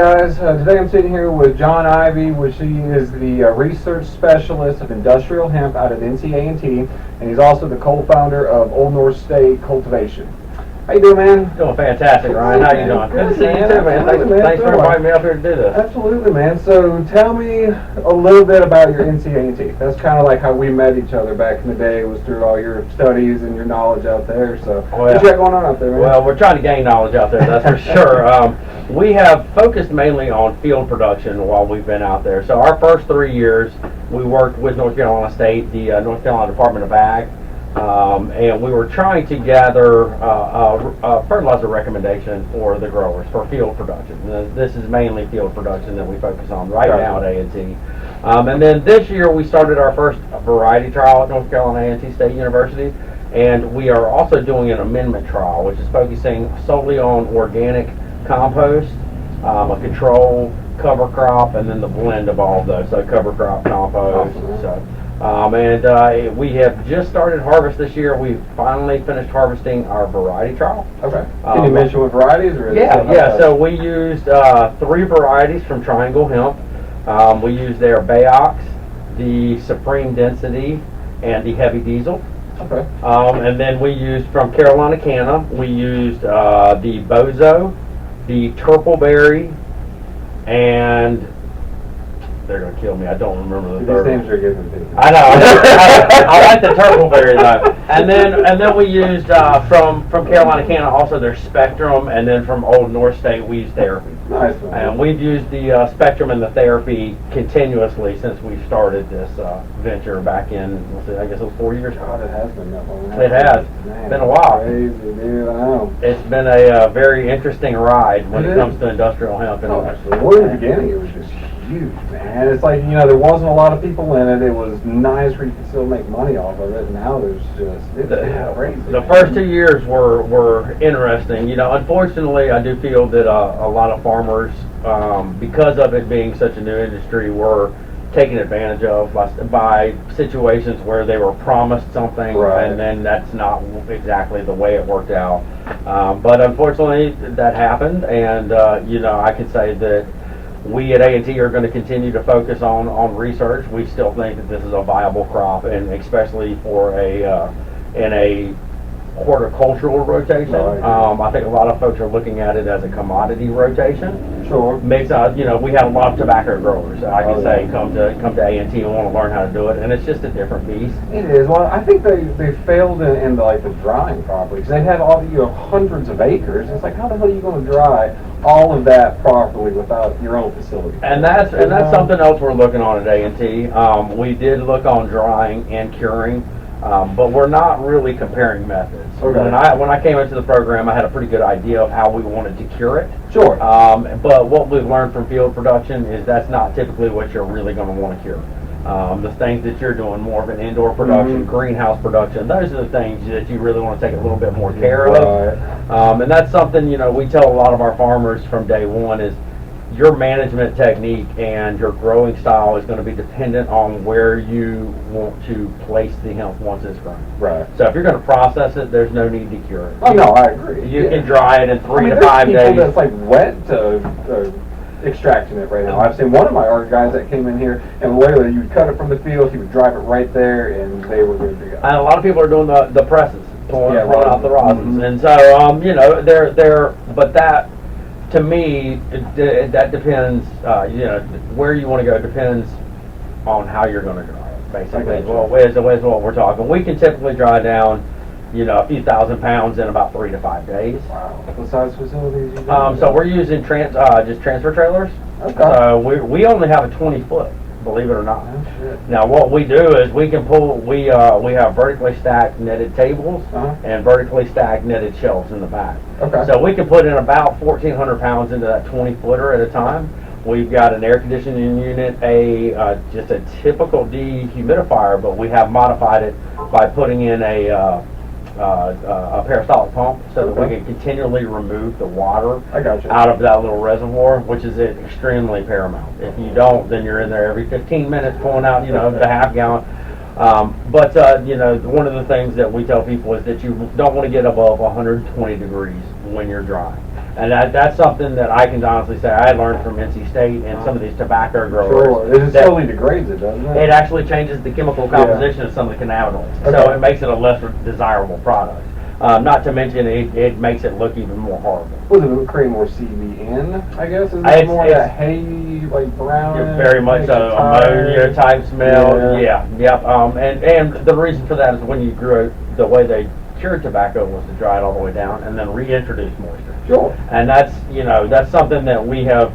guys. Today I'm sitting here with John Ivey, which he is the research specialist of industrial hemp out at NC A&T, and he's also the co-founder of Old North State Cultivation. How you doing, man? Doing fantastic, Ryan. How you doing? Good to see you too, man. Thanks for inviting me up here to do this. Absolutely, man. So tell me a little bit about your NC A&T. That's kind of like how we met each other back in the day, was through all your studies and your knowledge out there. So what you got going on out there, man? Well, we're trying to gain knowledge out there, that's for sure. We have focused mainly on field production while we've been out there. So our first 3 years, we worked with North Carolina State, the North Carolina Department of Ag, and we were trying to gather a fertilizer recommendation for the growers for field production. This is mainly field production that we focus on right now at A&T. And then this year we started our first variety trial at North Carolina A&T State University, and we are also doing an amendment trial, which is focusing solely on organic compost, a control, cover crop, and then the blend of all of those, so cover crop, compost. We have just started harvest this year. We've finally finished harvesting our variety trial. Okay. Can you mention what varieties? Or So we used 3 varieties from Triangle Hemp. We used their Bayox, the Supreme Density, and the Heavy Diesel. Okay. And then we used from Carolina Canna, we used the Bozo, the Turpleberry, and they're going to kill me. I don't remember the third. These names are given to you. I know. I like the Turpleberry though. And then we used from Carolina Canna also their Spectrum, and then from Old North State we used Therapy. Nice one. And we've used the Spectrum and the Therapy continuously since we started this venture back in, I guess it was 4 years ago. God, it has been that long. It has. Man, it's been a while. Crazy, dude. I know. It's been a very interesting ride when it comes to industrial hemp. Well, in the beginning it was just huge, man. It's like, there wasn't a lot of people in it. It was nice where you could still make money off of it. Now there's just, it's crazy. The first 2 years were interesting. Unfortunately, I do feel that a lot of farmers, because of it being such a new industry, were taken advantage of by situations where they were promised something, and then that's not exactly the way it worked out. But unfortunately, that happened, and I can say that we at A&T are going to continue to focus on research. We still think that this is a viable crop, and especially for in a horticultural rotation. I think a lot of folks are looking at it as a commodity rotation. Sure. Makes we have a lot of tobacco growers. I can say come to A&T and want to learn how to do it, and it's just a different beast. It is. Well, I think they failed in the drying properly, because they have all hundreds of acres. It's like, how the hell are you going to dry all of that properly without your own facility? And that's something else we're looking on at A&T. We did look on drying and curing. But we're not really comparing methods. Okay. When I came into the program, I had a pretty good idea of how we wanted to cure it. Sure. But what we've learned from field production is that's not typically what you're really going to want to cure. The things that you're doing, more of an indoor production, greenhouse production, those are the things that you really want to take a little bit more care of. And that's something, we tell a lot of our farmers from day one is, your management technique and your growing style is going to be dependent on where you want to place the hemp once it's grown. Right. So if you're going to process it, there's no need to cure it. Oh, no, I agree. You can dry it in 3 to 5 days. There's people that's like wet extracting it right now. I've seen one of my art guys that came in here, and literally you would cut it from the field, he would drive it right there, and they were good to go. And a lot of people are doing the presses, pulling out the rosins. And so, but that, to me, that depends, where you want to go depends on how you're going to dry it, basically. Well, where's what we're talking. We can typically dry down, a few thousand pounds in about 3 to 5 days. Wow. What size facilities you so we're using just transfer trailers. Okay. So we only have a 20-foot, believe it or not. Oh, shit. Now what we do is we can pull, we have vertically stacked netted tables and vertically stacked netted shelves in the back. Okay. So we can put in about 1,400 pounds into that 20-footer at a time. We've got an air conditioning unit, just a typical dehumidifier, but we have modified it by putting in a peristaltic pump so that we can continually remove the water out of that little reservoir, which is extremely paramount. If you don't, then you're in there every 15 minutes pulling out, the half gallon. One of the things that we tell people is that you don't want to get above 120 degrees when you're drying. And that's something that I can honestly say I learned from NC State and some of these tobacco growers. Sure. It slowly degrades it, doesn't it? It actually changes the chemical composition of some of the cannabinoids. Okay. So it makes it a less desirable product. Not to mention it makes it look even more horrible. Was it create more CBN, I guess? Is it more that hay, like brown? Very much so, ammonia type smell. Yeah. Yep. And the reason for that is when you grew it, the way they cured tobacco was to dry it all the way down and then reintroduce moisture. Sure. And that's something that we have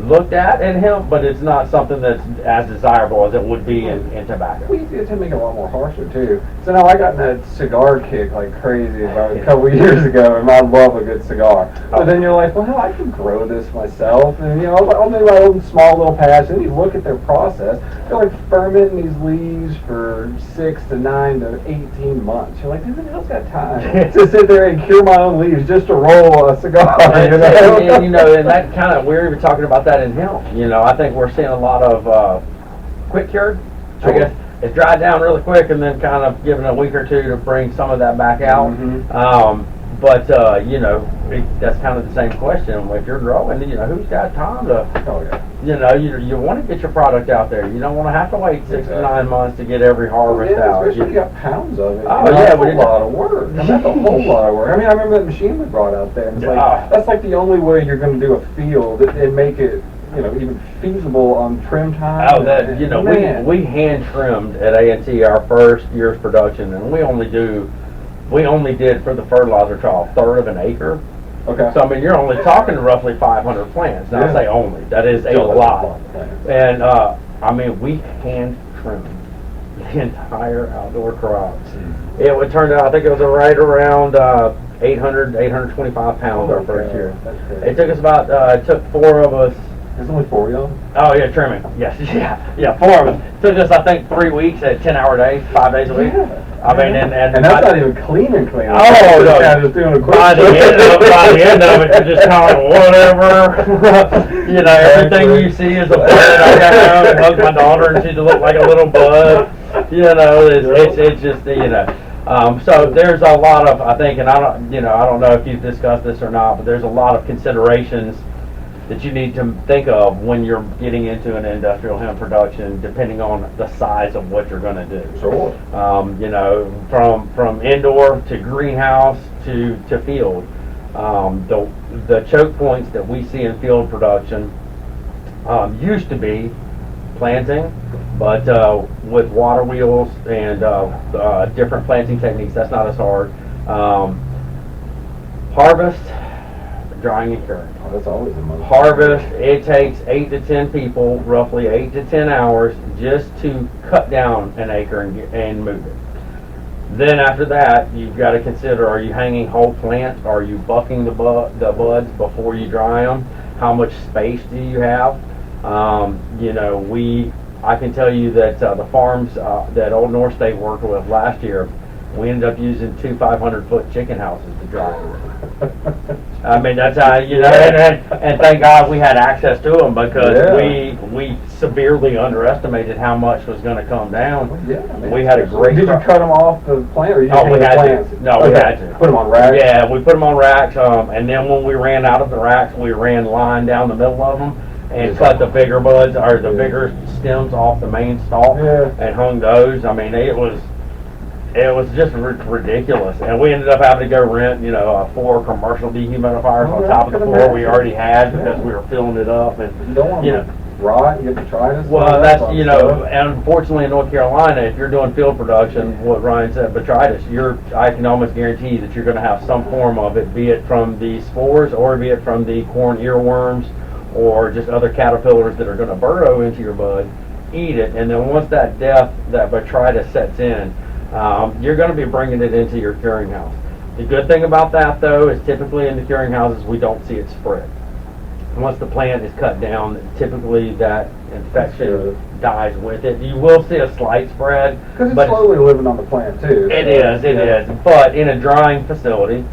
looked at in hemp, but it's not something that's as desirable as it would be in tobacco. We did to make it a lot more harsher too. So now I got in that cigar kick like crazy about a couple years ago, and I love a good cigar. But then you're like, well, hell, I can grow this myself, and I'll make my own small little patch. And you look at their process; they're like fermenting these leaves for 6 to 9 to 18 months. You're like, who the hell's got time to sit there and cure my own leaves just to roll a cigar? And that kind of we're even talking about that in hemp. I think we're seeing a lot of quick cured. Sure. I guess it's dried down really quick and then kind of given a week or two to bring some of that back out. But that's kind of the same question. If you're growing, who's got time to? Oh yeah. You want to get your product out there. You don't want to have to wait 6 to 9 months to get every harvest out. Especially you got pounds of it. Oh That's a lot of work. That's a whole lot of work. I mean, I remember that machine we brought out there. And it's like that's like the only way you're going to do a field and make it, even feasible on trim time. Oh, we hand trimmed at A&T our first year's production, and we only did for the fertilizer trial a third of an acre. Okay. So I mean, you're only talking roughly 500 plants. Now I say only, that is a lot. And I mean, we hand trimmed the entire outdoor crops. It would turn out, I think it was right around 825 pounds our first year. It took us it took 4 of us. There's only 4 of y'all? Oh yeah, trimming. Yes, yeah, 4 of us. It took us, I think, 3 weeks at 10-hour days, 5 days a week. I mean, and that's not even clean. Oh no! Just doing a quick by the end of it, you're just kind of whatever. Everything you see is a bud. I got home and hugged my daughter, and she looked like a little bud. It's just So there's a lot of, I think, and I don't know if you've discussed this or not, but there's a lot of considerations that you need to think of when you're getting into an industrial hemp production, depending on the size of what you're going to do. Sure. From indoor to greenhouse to field. The choke points that we see in field production used to be planting, but with water wheels and different planting techniques, that's not as hard. Harvest, drying and curing. Oh, that's always the most. Harvest, it takes 8 to 10 people, roughly 8 to 10 hours, just to cut down an acre and move it. Then after that, you've got to consider: are you hanging whole plants? Are you bucking the buds before you dry them? How much space do you have? I can tell you that the farms that Old North State worked with last year, we ended up using 2 500-foot chicken houses to dry them. I mean, that's how, and thank God we had access to them, because we severely underestimated how much was going to come down. We had a great. Did you cut them off the plant, or you we had plants? to. No, we had to. Put them on racks? Yeah, we put them on racks, and then when we ran out of the racks, we ran line down the middle of them and cut the bigger buds, or the bigger stems off the main stalk, and hung those. I mean, it was just ridiculous, and we ended up having to go rent, 4 commercial dehumidifiers on top of the 4 we already had, because we were filling it up, and you don't want to rot, you get detritus. Well, that's and unfortunately in North Carolina, if you're doing field production, what Ryan said, botrytis, I can almost guarantee that you're going to have some form of it, be it from the spores or be it from the corn earworms or just other caterpillars that are going to burrow into your bud, eat it, and then once that botrytis sets in, you're going to be bringing it into your curing house. The good thing about that, though, is typically in the curing houses we don't see it spread. Once the plant is cut down, typically that infection dies with it. You will see a slight spread, because it's slowly living on the plant too. It is. But in a drying facility,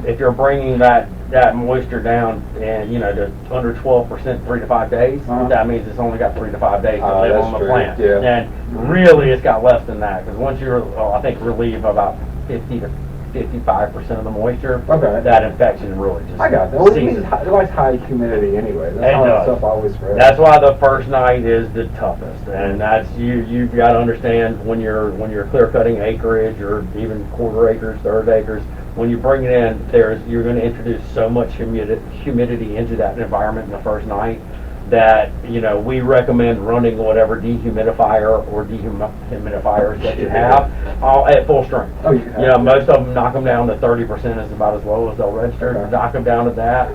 if you're bringing that moisture down and to under 12%, 3 to 5 days, that means it's only got 3 to 5 days to live on the plant. And really, it's got less than that, because once you're, I think, relieve about 50 to 55% of the moisture, Okay. that infection really just I got that. Well, it ceases. means it likes high humidity anyway. That's It how that does. stuff always spreads. That's why the first night is the toughest, and that's you've got to understand when you're clear cutting acreage or even quarter acres, third acres. When you bring it in, you're going to introduce so much humidity into that environment in the first night that we recommend running whatever dehumidifier or dehumidifiers that you have all at full strength. Oh, you have Most of them knock them down to 30% is about as low as they'll register. Okay. Knock them down to that,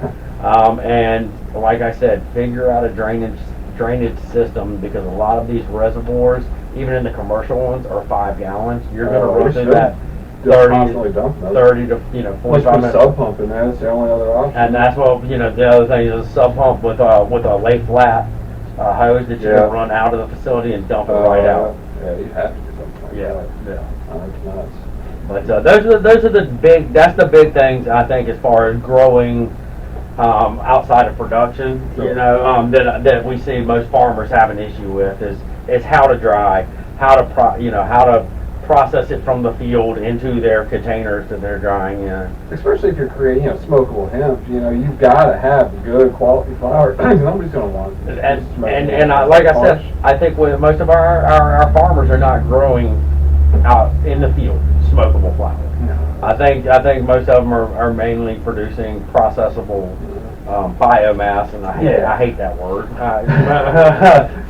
and like I said, figure out a drainage system, because a lot of these reservoirs, even in the commercial ones, are 5 gallons. You're going to run through that. 30 to 45 minutes. Sub pump in there. That's the only other option. And that's what the other thing is, a sub pump with a lay flat hose that you can run out of the facility and dump it right out. Yeah, you have to do something like that. Yeah. Oh, that's nuts. But those are the big. That's the big things I think as far as growing outside of production. Sure. That we see most farmers have an issue with is how to dry, how to process it from the field into their containers that they're drying in. Especially if you're creating, smokable hemp, you've got to have good quality flower. Nobody's going to want it. And like I said, I think most of our farmers are not growing out in the field smokable flower. No. I think most of them are mainly producing processable biomass, and I hate that word,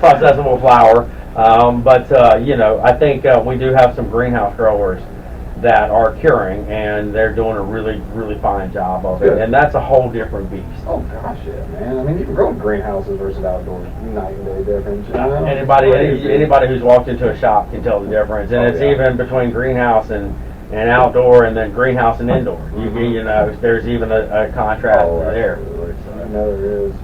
processable flower. But I think we do have some greenhouse growers that are curing, and they're doing a really, really fine job of it. Good. And that's a whole different beast. Oh gosh, yeah, man. I mean, you can grow in greenhouses versus outdoors, night and day difference. Anybody who's walked into a shop can tell the difference, and it's even between greenhouse and outdoor, and then greenhouse and indoor. There's even a contrast there. Absolutely. I know there is.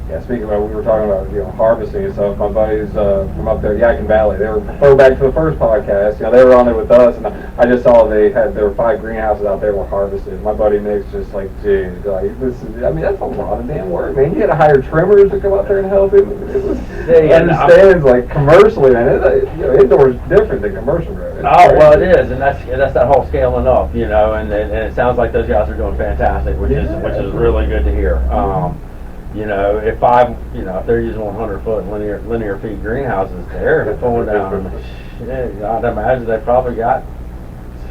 Yeah, speaking about, we were talking about harvesting and stuff. My buddies from up there, Yakin Valley, they were throwback to the first podcast. They were on there with us, and I just saw there were 5 greenhouses out there were harvested. My buddy Nick's just like, dude, that's a lot of damn work, man. You had to hire trimmers to come out there and help him. Understands, like, commercially, man. Indoors is different than commercial growing. Well, it is, and that's that whole scaling up, and it sounds like those guys are doing fantastic, which is really good to hear. If they're using 100-foot linear feet greenhouses, they're pulling down. Shit, I'd imagine they probably got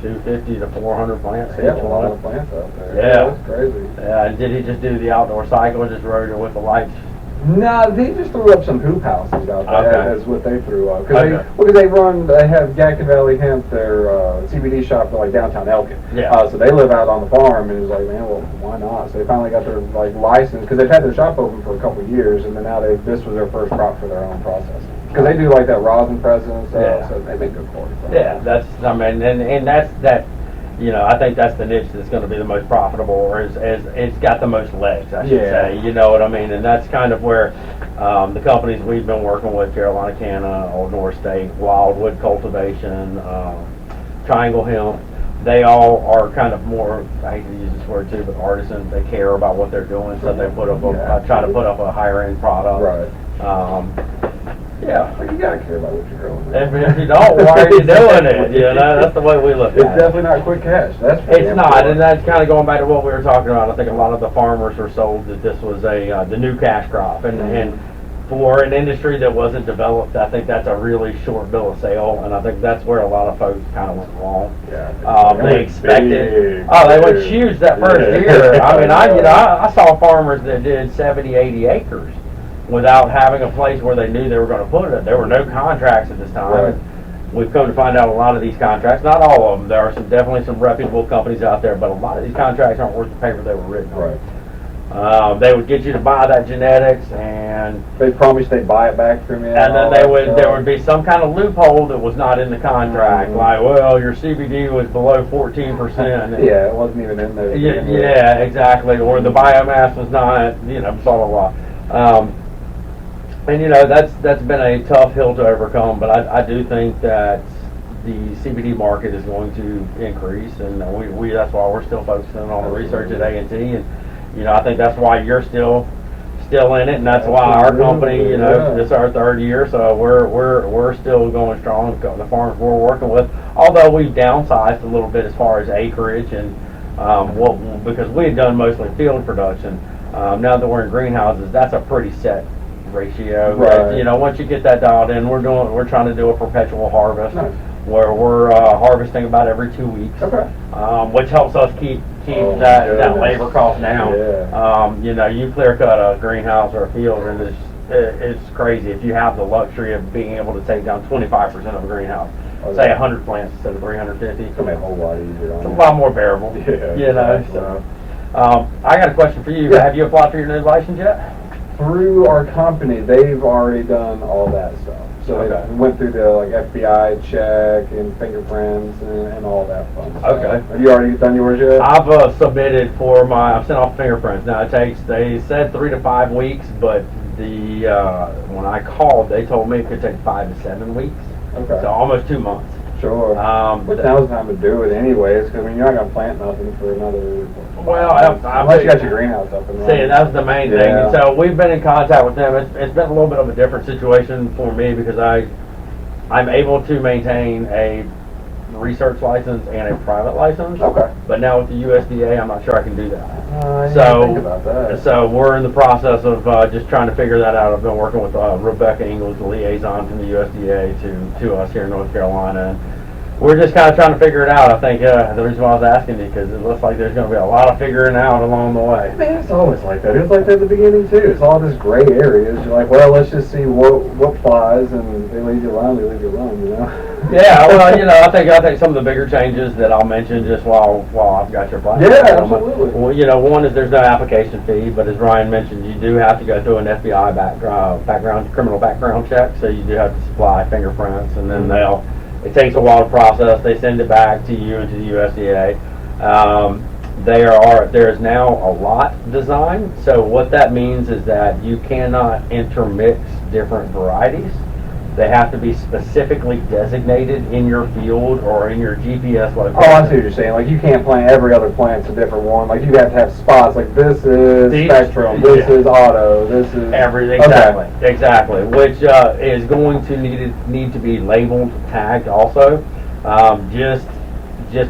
250 to 400 plants. Yeah, a lot of plants out there. Yeah, that's crazy. Yeah, and did he just do the outdoor cycle and just rode it with the lights? No, they just threw up some hoop houses out there. Okay. That's what they threw up. They have Yakin Valley Hemp, their CBD shop, for like downtown Elkin. Yeah. So they live out on the farm, and it was like, man, well, why not? So they finally got their license, because they've had their shop open for a couple of years, and then now this was their first crop for their own processing. Because they do like that rosin pressing and stuff, so they make good quality stuff. Yeah, and that's that. I think that's the niche that's going to be the most profitable, or it's got the most legs, I should say. You know what I mean? And that's kind of where the companies we've been working with, Carolina Canna, Old North State, Wildwood Cultivation, Triangle Hemp, they all are kind of more, I hate to use this word too, but artisan. They care about what they're doing, so they try to put up a higher end product. Right. Yeah. Well, you gotta care about what you're growing. If you don't, why are you doing it? That's the way we look at it. It's definitely not quick cash. It's not, and that's kind of going back to what we were talking about. I think a lot of the farmers were sold that this was the new cash crop, and for an industry that wasn't developed, I think that's a really short bill of sale, and I think that's where a lot of folks kind of went wrong. Yeah. They expected. They went huge that first year. I mean, I saw farmers that did 70, 80 acres. Without having a place where they knew they were going to put it. There were no contracts at this time. Right. We've come to find out a lot of these contracts, not all of them, there are definitely some reputable companies out there, but a lot of these contracts aren't worth the paper they were written on. Right. They would get you to buy that genetics, and they promised they'd buy it back from you. And then there would be some kind of loophole that was not in the contract, like, well, your CBD was below 14%. Yeah, it wasn't even in there. Yeah, exactly. Or the biomass was not, blah blah blah. And that's been a tough hill to overcome, but I do think that the CBD market is going to increase, and that's why we're still focusing on the research at A&T, and I think that's why you're still still in it, and that's why our company, you know, this is our third year, so we're still going strong. The farmers we're working with, although we've downsized a little bit as far as acreage and because we had done mostly field production. Now that we're in greenhouses, that's a pretty set ratio. Right. You know, once you get that dialed in, we're trying to do a perpetual harvest. Nice. Where we're harvesting about every 2 weeks, Okay. Which helps us keep Oh, that labor cost down. Yeah. You know, you clear cut a greenhouse or a field, and it's crazy if you have the luxury of being able to take down 25% of a greenhouse. Say 100 plants instead of 350. It's gonna be a whole lot easier. It's a lot more bearable. Yeah. You know. Exactly. So, I got a question for you. Yeah. Have you applied for your new license yet? Through our company, they've already done all that stuff. So Okay. they went through the like FBI check and fingerprints and all that fun stuff. Okay. Have you already done yours yet? I've submitted for I've sent off fingerprints. Now they said 3 to 5 weeks, but when I called, they told me it could take 5 to 7 weeks. Okay. So almost 2 months. Sure. But now's the time to do it anyways, because I mean, you're not going to plant nothing for another... unless you got your greenhouse up and running. See, that's the main thing. Yeah. And so we've been in contact with them. It's been a little bit of a different situation for me because I'm able to maintain a research license and a private license. Okay. But now with the USDA, I'm not sure I can do that. I didn't think about that. So we're in the process of just trying to figure that out. I've been working with Rebecca Ingles, the liaison from the USDA to us here in North Carolina. And we're just kind of trying to figure it out. I think the reason why I was asking you because it looks like there's going to be a lot of figuring out along the way. Man, it's always like that. It was like that at the beginning too. It's all this gray areas. You're like, well, let's just see what flies, and they leave you alone. They leave you alone, you know. Yeah, well, you know, I think some of the bigger changes that I'll mention just while I've got your platform. Yeah, absolutely. Well, you know, one is there's no application fee, but as Ryan mentioned, you do have to go through an FBI criminal background check, so you do have to supply fingerprints, and then it takes a while to process. They send it back to you and to the USDA. There is now a lot design, so what that means is that you cannot intermix different varieties. They have to be specifically designated in your field or in your GPS location. Oh, I see what you're saying. Like, you can't plant every other plant's a different one. Like, you have to have spots. Like, this is Spectrum, this is Auto, this is... Everything, exactly. Which is going to need to be labeled, tagged also, just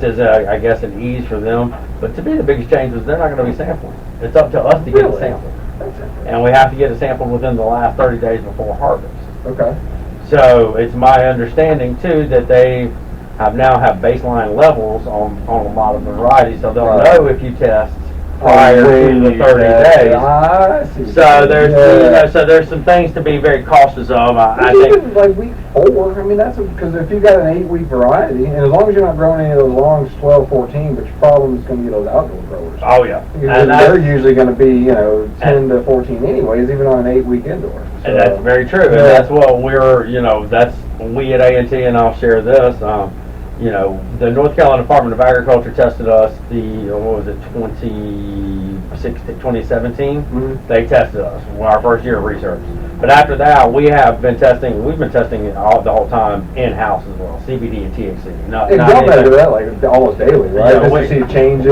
as, I guess, an ease for them. But to me, the biggest change is they're not going to be sampling. It's up to us to get a sample. And we have to get a sample within the last 30 days before harvest. Okay. So it's my understanding too that they have baseline levels on a lot of the varieties, so they'll know if you test prior to the 30 days. I see. So there's some things to be very cautious of. I think even like week 4, I mean that's because if you got an 8-week variety, and as long as you're not growing any of those longs 12, 14, but your problem is going to be those outdoor growers. Oh yeah, and they're usually going to be 10 to 14 anyways, even on an 8-week indoor. So, and that's very true, and that's what we at A&T, and I'll share this. The North Carolina Department of Agriculture tested us 2017? Mm-hmm. They tested us, our first year of research. But after that, we've been testing it the whole time in-house as well, CBD and THC. And y'all measure that like almost daily, right? Yeah, we see changes.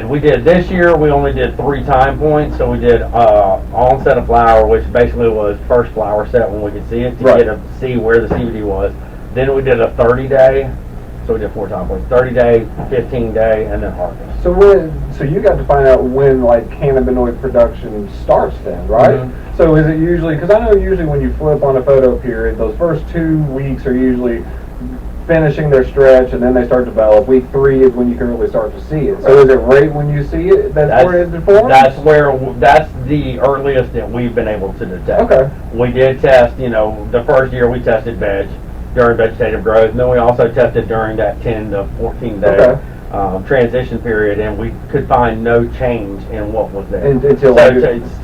We did. This year, we only did 3 time points. So we did onset of flower, which basically was first flower set when we could see it to see where the CBD was. Then we did a 30-day. So we did 4 time points: 30-day, 15-day, and then harvest. So you got to find out when like cannabinoid production starts then, right? Mm-hmm. So is it usually, because I know usually when you flip on a photo period, those first 2 weeks are usually finishing their stretch, and then they start to develop. Week 3 is when you can really start to see it. So is it right when you see it? That's where it deforms? That's the earliest that we've been able to detect. Okay. We did test, the first year we tested veg during vegetative growth, and then we also tested during that 10 to 14 day transition period, and we could find no change in what was there.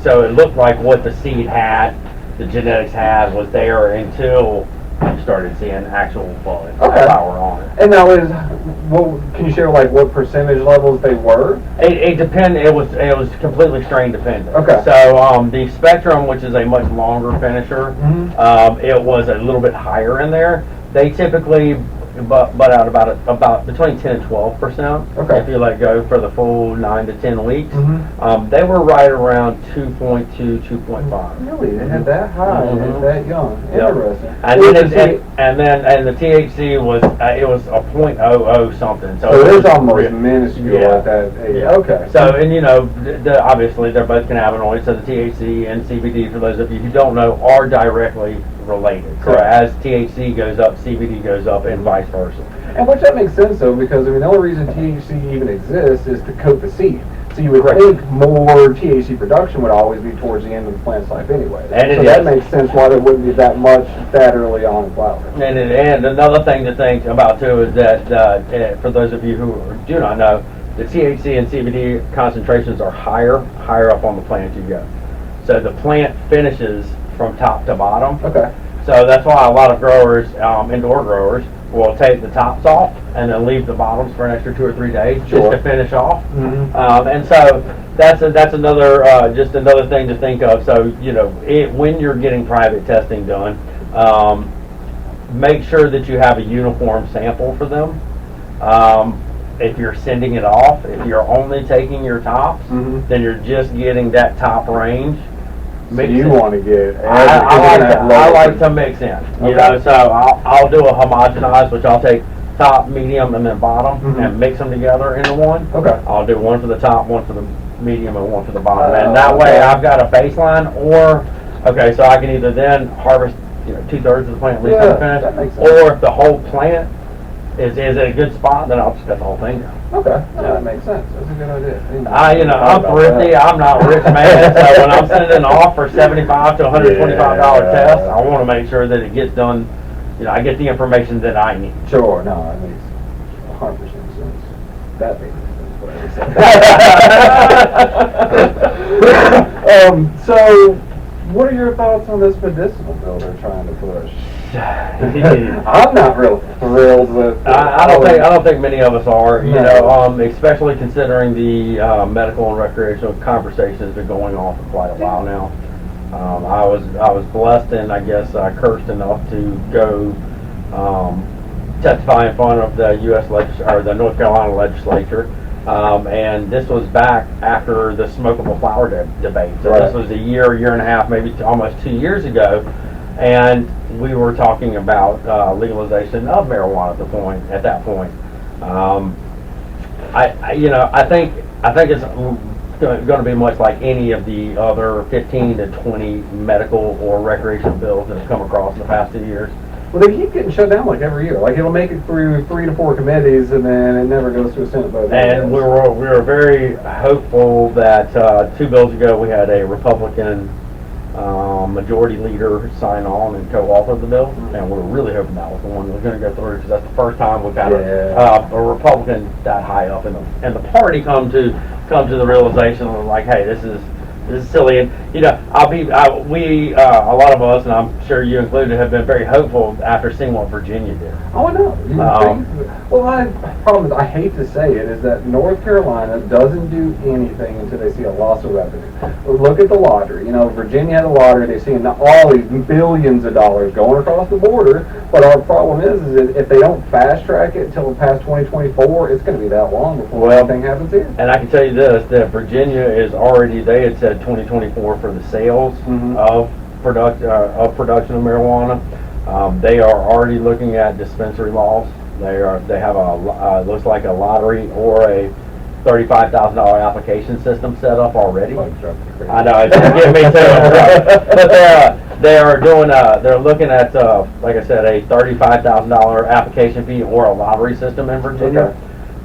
So it looked like what the seed had, the genetics had, was there until you started seeing actual flower on it. And now can you share like what percentage levels they were? It depended. It was completely strain dependent. Okay. So the Spectrum, which is a much longer finisher, it was a little bit higher in there. They typically but out about between 10 and 12%. Okay. If you let go for the full 9 to 10 weeks, Mhm. they were right around 2.2, 2.5. Really, they had that high, Mhm. that young. Yep. Interesting. And Well, then you see, and the THC was it was a .00 something. so it is was almost real- minuscule Yeah. at that age. Yeah. Okay. So, and obviously they're both cannabinoids, so the THC and CBD, for those of you who don't know, are directly related. So Correct. as THC goes up, CBD goes up, and vice versa. And which that makes sense though, because I mean the only reason THC even exists is to coat the seed. So you would Correct. think more THC production would always be towards the end of the plant's life anyway. And it so that is. makes sense why there wouldn't be that much that early on in flower. And another thing to think about too is that for those of you who do not know, the THC and CBD concentrations are higher up on the plant you go. So the plant finishes from top to bottom. Okay. So that's why a lot of growers, indoor growers, will take the tops off and then leave the bottoms for an extra 2 or 3 days Sure. just to finish off. Mm-hmm. And so that's another just another thing to think of. So when you're getting private testing done, make sure that you have a uniform sample for them. If you're sending it off, if you're only taking your tops, Mhm. then you're just getting that top range. So you want to get? I like to mix in, Okay. so I'll do a homogenized, which I'll take top, medium, and then bottom, Mhm. and mix them together into one. Okay. I'll do one for the top, one for the medium, and one for the bottom, and Oh, that way okay. I've got a baseline, so I can either then harvest 2/3 of the plant, leave Yeah, some that finish, makes sense. or if the whole plant is at a good spot, then I'll just cut the whole thing down. Okay. Yeah, that makes sense. That's a good idea. I'm thrifty. I'm not a rich man, so when I'm sending off for $75 to $125 Yeah. test, I want to make sure that it gets done. I get the information that I need. Sure. No, that makes 100% sense. That makes sense. What I would say. So, what are your thoughts on this medicinal bill they're trying to push? I'm not real thrilled with. I don't think many of us are. Especially considering the medical and recreational conversations have been going on for quite a while now. I was blessed and I guess cursed enough to go testify in front of the the North Carolina legislature. And this was back after the smokable flower debate. So Right. This was a year and a half, maybe almost 2 years ago. And we were talking about legalization of marijuana at that point. I think it's going to be much like any of the other 15 to 20 medical or recreational bills that have come across in the past 2 years. Well, they keep getting shut down like every year. Like it'll make it through 3 to 4 committees, and then it never goes to a Senate vote. And we were very hopeful that 2 bills ago we had a Republican majority leader sign on and co-author the bill, and we were really hoping that was the one that was going to go through because that's the first time we've had a Republican that high up in the party come to the realization of like, hey, this is silly. And a lot of us, and I'm sure you included, have been very hopeful after seeing what Virginia did. Oh, I know. Well, my problem is, I hate to say it, is that North Carolina doesn't do anything until they see a loss of revenue. Look at the lottery. Virginia had a lottery. They've seen all these billions of dollars going across the border. But our problem is that if they don't fast track it until past 2024, it's going to be that long before anything happens here. And I can tell you this, that Virginia is already, they had said 2024 for the sales of production of marijuana. They are already looking at dispensary laws. They have looks like a lottery or a $35,000 application system set up already. I know, it's getting me too. But they're looking at, like I said, a $35,000 application fee or a lottery system in Virginia.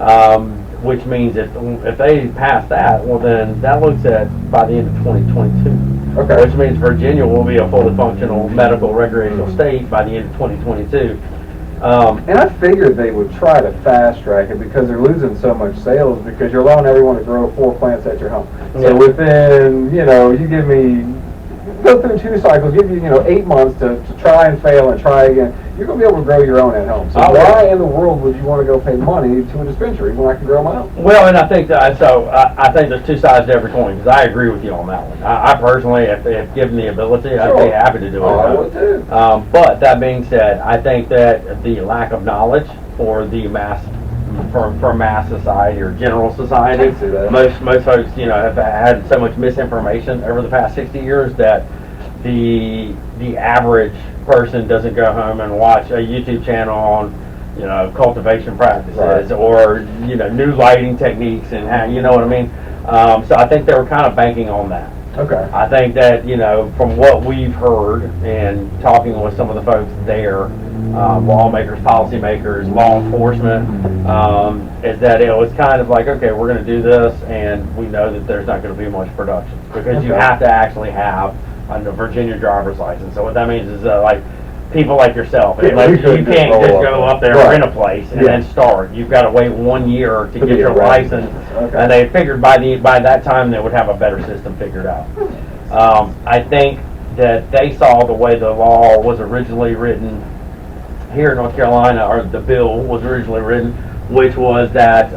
Okay. Which means if they pass that, well then that looks at by the end of 2022. Okay. Which means Virginia will be a fully functional medical recreational state by the end of 2022. And I figured they would try to fast track it because they're losing so much sales because you're allowing everyone to grow 4 plants at your home. So within, you give me go through 2 cycles, give you, 8 months to try and fail and try again, you're going to be able to grow your own at home. So why in the world would you want to go pay money to a dispensary when I can grow my own? Well, and I think that, I think there's two sides to every coin, because I agree with you on that one. I personally, if given the ability, I'd be happy to do it. I would too. But that being said, I think that the lack of knowledge for the mass, for mass society or general society, most folks, have had so much misinformation over the past 60 years that the average person doesn't go home and watch a YouTube channel on, cultivation practices or, new lighting techniques and how, you know what I mean? So I think they were kind of banking on that. Okay. I think that, from what we've heard and talking with some of the folks there, lawmakers, policymakers, law enforcement, is that it was kind of like, okay, we're going to do this, and we know that there's not going to be much production because you have to actually have a Virginia driver's license. So what that means is like people like yourself, you can't just go up there, rent a place, and then start. You've got to wait 1 year to get your license, and they figured by that time they would have a better system figured out. I think that they saw the way the law was originally written here in North Carolina, or the bill was originally written, which was that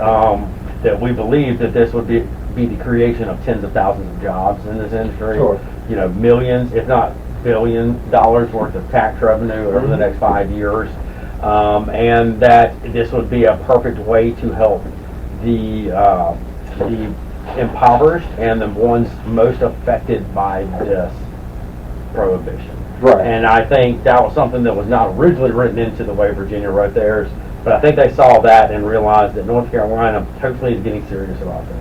that we believed that this would be the creation of tens of thousands of jobs in this industry. Sure. Millions, if not $billion worth of tax revenue over the next 5 years, and that this would be a perfect way to help the impoverished and the ones most affected by this prohibition. Right. And I think that was something that was not originally written into the way Virginia wrote theirs, but I think they saw that and realized that North Carolina hopefully is getting serious about that.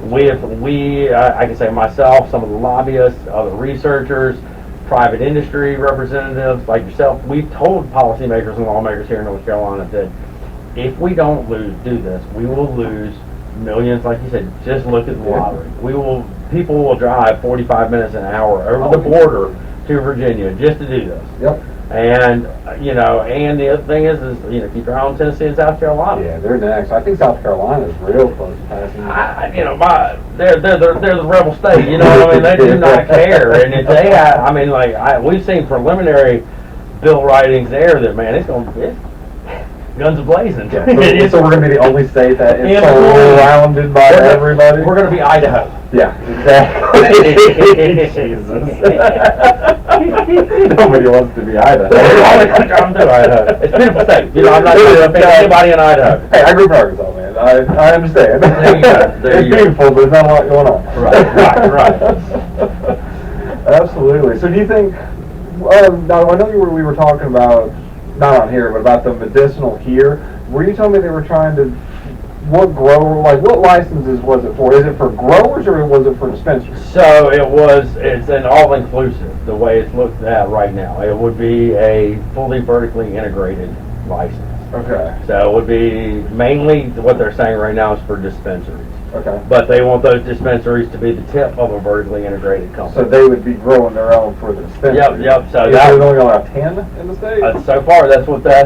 I can say myself, some of the lobbyists, other researchers, private industry representatives like yourself, we've told policymakers and lawmakers here in North Carolina that if we don't do this, we will lose millions. Like you said, just look at the lottery. People will drive 45 minutes an hour over the border to Virginia just to do this. Yep. And and the other thing is keep your eye on Tennessee and South Carolina. Yeah, they're next. I think South Carolina is real close to passing. They're the rebel state. You know what I mean? They do not care. And if they have, we've seen preliminary bill writings there that it's guns a-blazing. Yeah, so we're going to be the only state that is surrounded by everybody? We're going to be Idaho. Yeah, exactly. Jesus. Nobody wants to be Idaho. I'm to Idaho. It's a beautiful state. I'm not trying to offend anybody in Idaho. Hey, I grew up in Arkansas, man. I understand. There you go. It's beautiful, but there's not a lot going on. Right. Absolutely. So do you think, now I know we were talking about, not on here, but about the medicinal here. Were you telling me they were trying to, what licenses was it for? Is it for growers or was it for dispensaries? So it's an all-inclusive, the way it's looked at right now. It would be a fully vertically integrated license. Okay. So it would be mainly what they're saying right now is for dispensaries. Okay. But they want those dispensaries to be the tip of a vertically integrated company. So they would be growing their own for the dispensary. Yep. So they're only going to have 10 in the state. So far, that's what they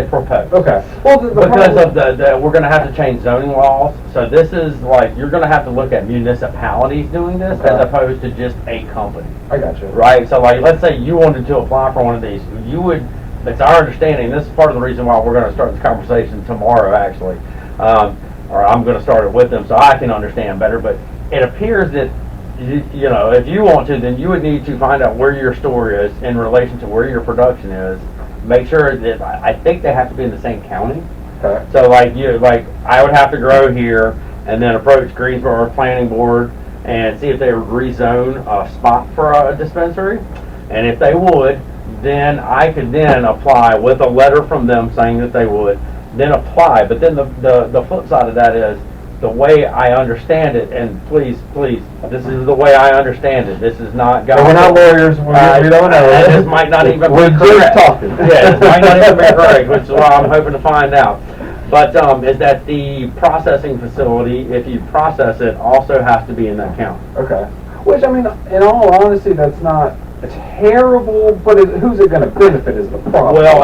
propose. Okay. Well, because of we're going to have to change zoning laws. So this is like you're going to have to look at municipalities doing this as opposed to just a company. I got you. Right. So let's say you wanted to apply for one of these, you would. It's our understanding. This is part of the reason why we're going to start this conversation tomorrow, actually. Or I'm going to start it with them so I can understand better. But it appears that, if you want to, then you would need to find out where your store is in relation to where your production is. Make sure that, I think they have to be in the same county. Okay. So I would have to grow here and then approach Greensboro Planning Board and see if they would rezone a spot for a dispensary. And if they would, then I could then apply with a letter from them saying that they would. Then apply, but then the flip side of that is the way I understand it, and please, this is the way I understand it. This is not God. We're not lawyers. We don't know. This might not even we're be correct. Just talking. Yeah, this might not even be correct, which is what I'm hoping to find out. But is that the processing facility, if you process it, also has to be in that county. Okay. Which, in all honesty, that's not terrible, but who's it going to benefit is the problem. Well,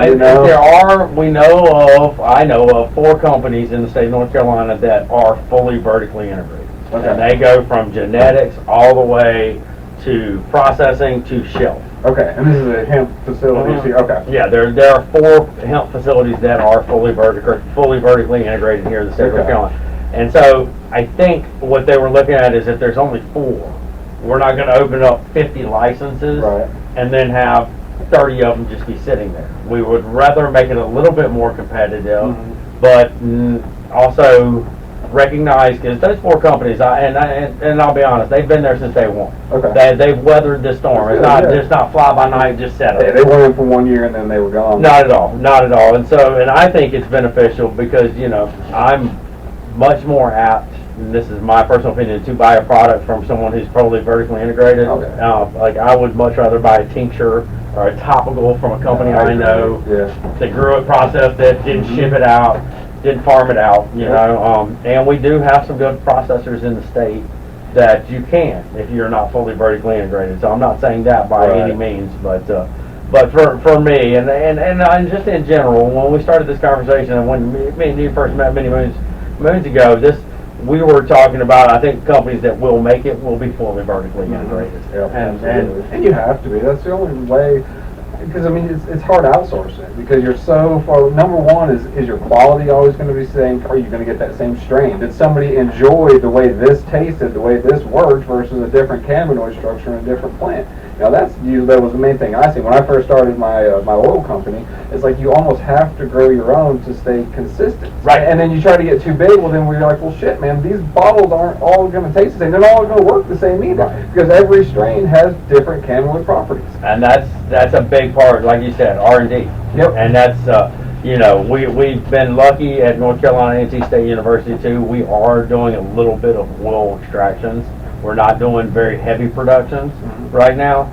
I know of 4 companies in the state of North Carolina that are fully vertically integrated. Okay. And they go from genetics all the way to processing to shelf. Okay, and this is a hemp facility here. Okay. Yeah, there are 4 hemp facilities that are fully vertically integrated here in the state of North Carolina. And so I think what they were looking at is if there's only 4, we're not going to open up 50 licenses and then have 30 of them just be sitting there. We would rather make it a little bit more competitive, but also recognize, because those 4 companies, and I'll be honest, they've been there since day one. Okay. They've weathered this storm. It's not fly by night, just settle. Yeah, they went in for 1 year and then they were gone. Not at all, not at all. And I think it's beneficial because, I'm much more apt, and this is my personal opinion, to buy a product from someone who's totally vertically integrated. Like I would much rather buy a tincture or a topical from a company I know that grew it, processed it, didn't ship it out, didn't farm it out, and we do have some good processors in the state that you can if you're not fully vertically integrated. So I'm not saying that by any means, but for me and just in general, when we started this conversation and when me and you first met many moons ago, we were talking about, I think companies that will make it will be fully vertically integrated. And you have to be. That's the only way. Because I mean, it's hard to outsource it because you're so far. Number one is your quality always going to be the same? Are you going to get that same strain? Did somebody enjoy the way this tasted, the way this worked versus a different cannabinoid structure in a different plant? That was the main thing I see when I first started my oil company. It's like you almost have to grow your own to stay consistent. Right. And then you try to get too big. Well, then we're like, well, shit, man, these bottles aren't all going to taste the same. They're not all going to work the same either because every strain has different cannabinoid properties. And that's a big part, like you said, R&D. Yep. And that's we've been lucky at North Carolina A&T State University too. We are doing a little bit of oil extractions. We're not doing very heavy productions right now,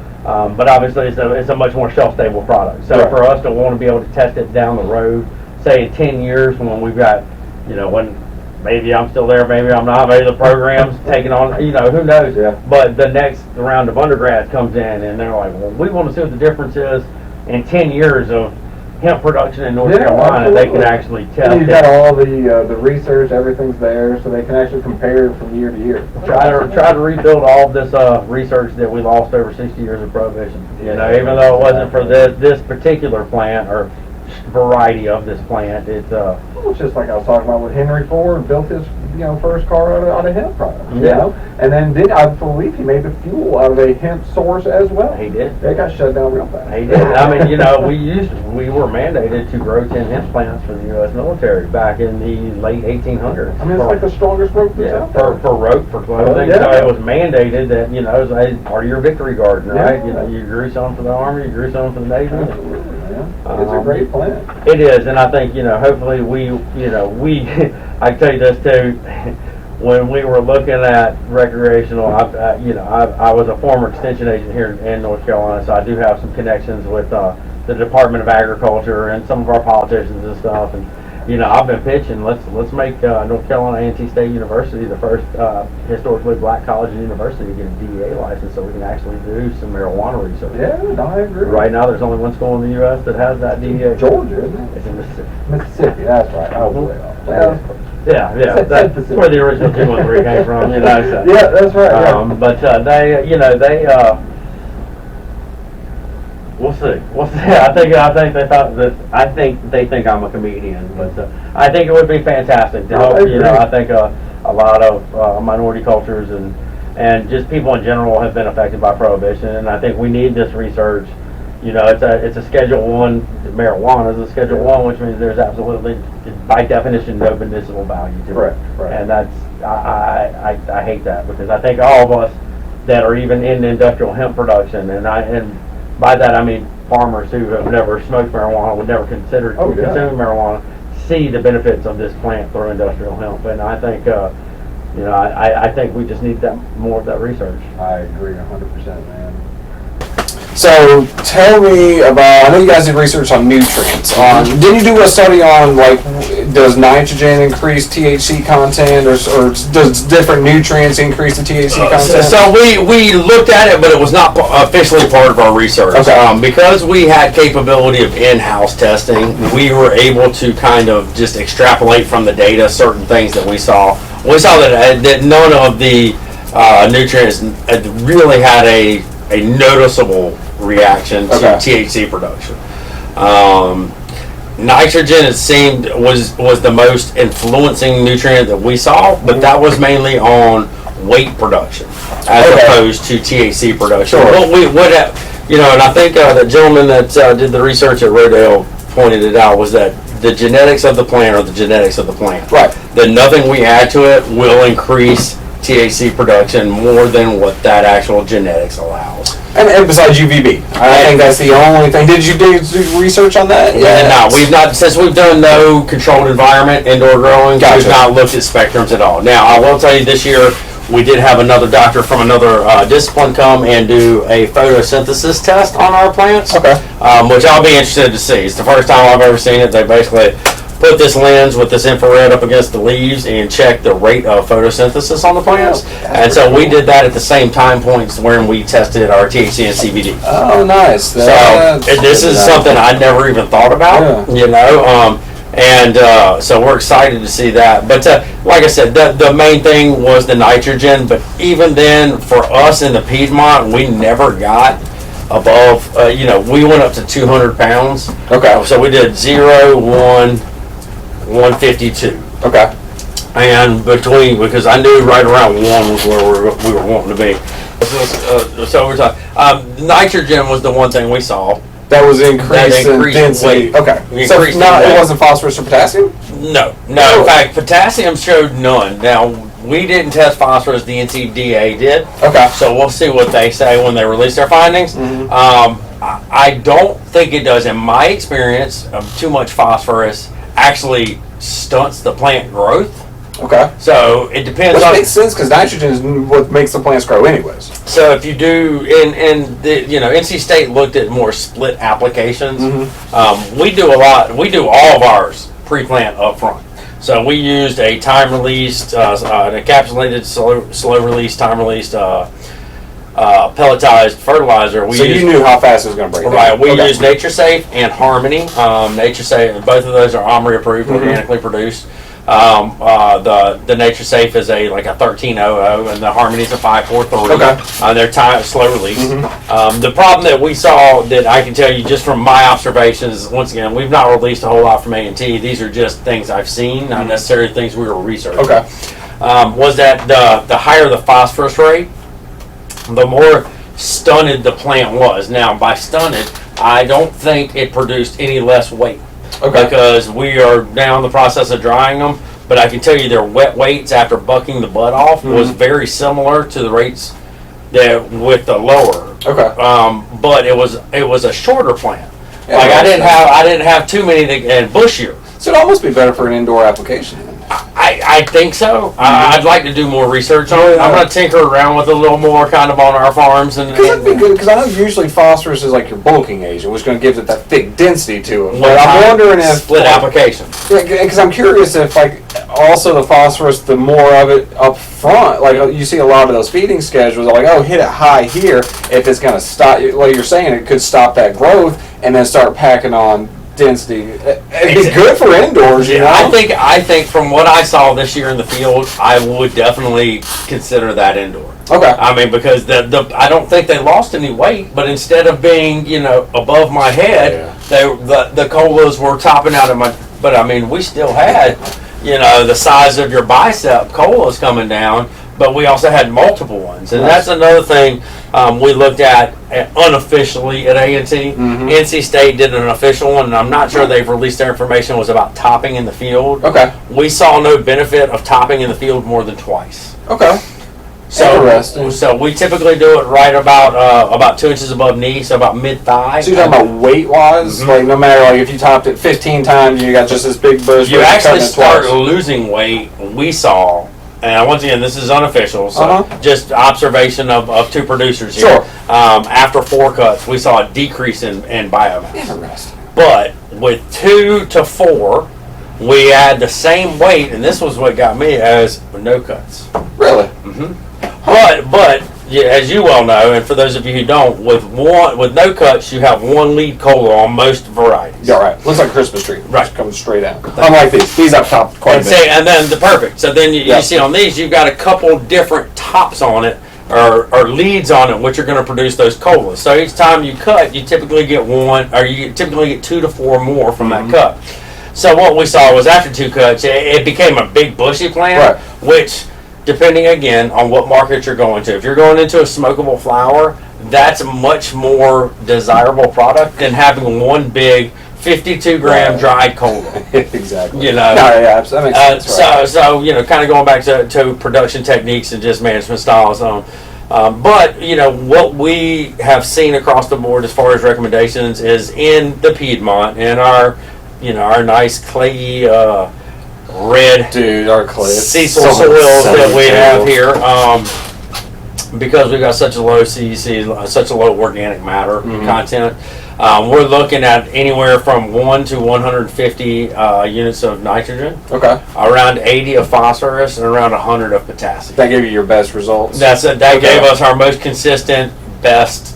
but obviously it's a much more shelf-stable product. So for us to want to be able to test it down the road, say in 10 years when we've got, when maybe I'm still there, maybe I'm not, maybe the program's taking on, who knows. But the next round of undergrads comes in and they're like, well, we want to see what the difference is in 10 years of hemp production in North Carolina. Absolutely. They can actually test and you've got all the research, everything's there, so they can actually compare from year to year. Try to rebuild all of this research that we lost over 60 years of prohibition. Even though it wasn't for this particular plant or variety of this plant, it's just like I was talking about with Henry Ford, built his first car out of hemp products. And then I believe he made the fuel out of a hemp source as well. He did. They got shut down real fast. He did. I mean, we were mandated to grow 10 hemp plants for the U.S. military back in the late 1800s. I mean, it's like the strongest rope that's out there. For rope, for clothing. So it was mandated that, it was part of your victory garden, right? You grew some for the Army, you grew some for the Navy. Absolutely, man. It's a great plant. It is, and I think, hopefully I can tell you this too, when we were looking at recreational, I was a former extension agent here in North Carolina, so I do have some connections with the Department of Agriculture and some of our politicians and stuff, and I've been pitching, let's make North Carolina A&T State University the first historically black college and university to get a DEA license so we can actually do some marijuana research. Yeah, no, I agree. Right now there's only one school in the U.S. that has that DEA. Georgia, isn't it? It's in Mississippi. Mississippi, that's right. That's where the original 213 came from, So. Yeah, that's right. But we'll see. I think they think I'm a comedian, but I think it would be fantastic to help. I think a lot of minority cultures and just people in general have been affected by prohibition, and I think we need this research. It's a Schedule 1, marijuana is a Schedule 1, which means there's absolutely, by definition, no medicinal value to it. Right. And I hate that because I think all of us that are even in industrial hemp production, and by that I mean farmers who have never smoked marijuana, would never consider consuming marijuana, see the benefits of this plant through industrial hemp. And I think, I think we just need more of that research. I agree 100%, man. So tell me about, I know you guys did research on nutrients. Didn't you do a study on, does nitrogen increase THC content, or does different nutrients increase the THC content? So we looked at it, but it was not officially part of our research. Okay. Because we had capability of in-house testing, we were able to kind of just extrapolate from the data certain things that we saw. We saw that none of the nutrients really had a noticeable reaction to THC production. Nitrogen, it seemed, was the most influencing nutrient that we saw, but that was mainly on weight production as opposed to THC production. Sure. And I think the gentleman that did the research at Rodale pointed it out, was that the genetics of the plant are the genetics of the plant. Right. That nothing we add to it will increase THC production more than what that actual genetics allows. And besides UVB, I think that's the only thing. Did you do research on that? Yeah. No, we've not, since we've done no controlled environment indoor growing, we've not looked at spectrums at all. Now, I will tell you, this year we did have another doctor from another discipline come and do a photosynthesis test on our plants, which I'll be interested to see. It's the first time I've ever seen it. They basically put this lens with this infrared up against the leaves and check the rate of photosynthesis on the plants. And so we did that at the same time points when we tested our THC and CBD. Oh, nice. So this is something I never even thought about, you know. So we're excited to see that. But like I said, the main thing was the nitrogen. But even then, for us in the Piedmont, we never got above, we went up to 200 pounds. Okay. So we did 0, 1, 152. Okay. And because I knew right around 1 was where we were wanting to be. So we're talking, nitrogen was the one thing we saw. That was increased in density. Weight. Okay. So it wasn't phosphorus or potassium? No. In fact, potassium showed none. Now, we didn't test phosphorus, the NCDA did. Okay. So we'll see what they say when they release their findings. I don't think it does. In my experience, too much phosphorus actually stunts the plant growth. Okay. So it depends. Which makes sense, because nitrogen is what makes the plants grow anyways. So if you do, NC State looked at more split applications. We do all of ours pre-plant up front. So we used a time-released, an encapsulated, slow-release, time-released, pelletized fertilizer. You knew how fast it was going to break down. Right. We used NatureSafe and Harmony. NatureSafe, both of those are OMRI approved, organically produced. The NatureSafe is a 1300, and the Harmony is a 543. Okay. They're slow release. The problem that we saw, that I can tell you just from my observations, once again, we've not released a whole lot from A&T. These are just things I've seen, not necessarily things we were researching. Okay. Was that the higher the phosphorus rate, the more stunted the plant was. Now, by stunted, I don't think it produced any less weight. Okay. Because we are now in the process of drying them, but I can tell you their wet weights after bucking the bud off was very similar to the rates that with the lower. Okay. But it was a shorter plant. Yeah, I didn't have too many and bushier. So it'd almost be better for an indoor application. I think so. I'd like to do more research on it. I'm going to tinker around with a little more kind of on our farms. Because that'd be good, because I know usually phosphorus is like your bulking agent, which is going to give it that thick density to it. But I'm wondering if... Split application. Because I'm curious if, also the phosphorus, the more of it up front, you see a lot of those feeding schedules, hit it high here, if it's going to stop, like you're saying, it could stop that growth and then start packing on density. It'd be good for indoors, you know? I think from what I saw this year in the field, I would definitely consider that indoor. Okay. I mean, because I don't think they lost any weight, but instead of being, above my head, the colas were topping out of my, but I mean, we still had, the size of your bicep colas coming down, but we also had multiple ones. And that's another thing we looked at unofficially at A&T. NC State did an official one, and I'm not sure they've released their information, was about topping in the field. Okay. We saw no benefit of topping in the field more than twice. Okay. Interesting. So we typically do it right about 2 inches above knee, so about mid-thigh. So you're talking about weight-wise? No matter, if you topped it 15 times, you got just this big bush. You actually start losing weight, we saw. And once again, this is unofficial, so just observation of two producers here. Sure. After 4 cuts, we saw a decrease in biomass. Interesting. But with 2 to 4, we had the same weight, and this was what got me, as no cuts. Really? But as you well know, and for those of you who don't, with no cuts, you have one lead cola on most varieties. Yeah, right. Looks like a Christmas tree. Right. Just comes straight out. Unlike these. These have top quite a bit. And then the perfect. So then you Yeah. see on these, you've got a couple different tops on it, or leads on it, which are going to produce those colas. So each time you cut, you typically get one, or you typically get 2 to 4 more from that cut. So what we saw was after 2 cuts, it became a big bushy plant, Right. which, depending again on what market you're going to. If you're going into a smokable flower, that's a much more desirable product than having one big 52 gram Right. dried cola. Exactly. You know. No, yeah, that makes sense. Right. So kind of going back to production techniques and just management styles. But what we have seen across the board as far as recommendations is in the Piedmont and our nice clayey red Dude, our clay. it's Cecil so soils that we have terrible. here, because we've got such a low CEC, such a low organic matter content. We're looking at anywhere from 1 to 150 units of nitrogen, Okay. around 80 of phosphorus, and around 100 of potassium. That gave you your best results. That Okay. gave us our most consistent, best,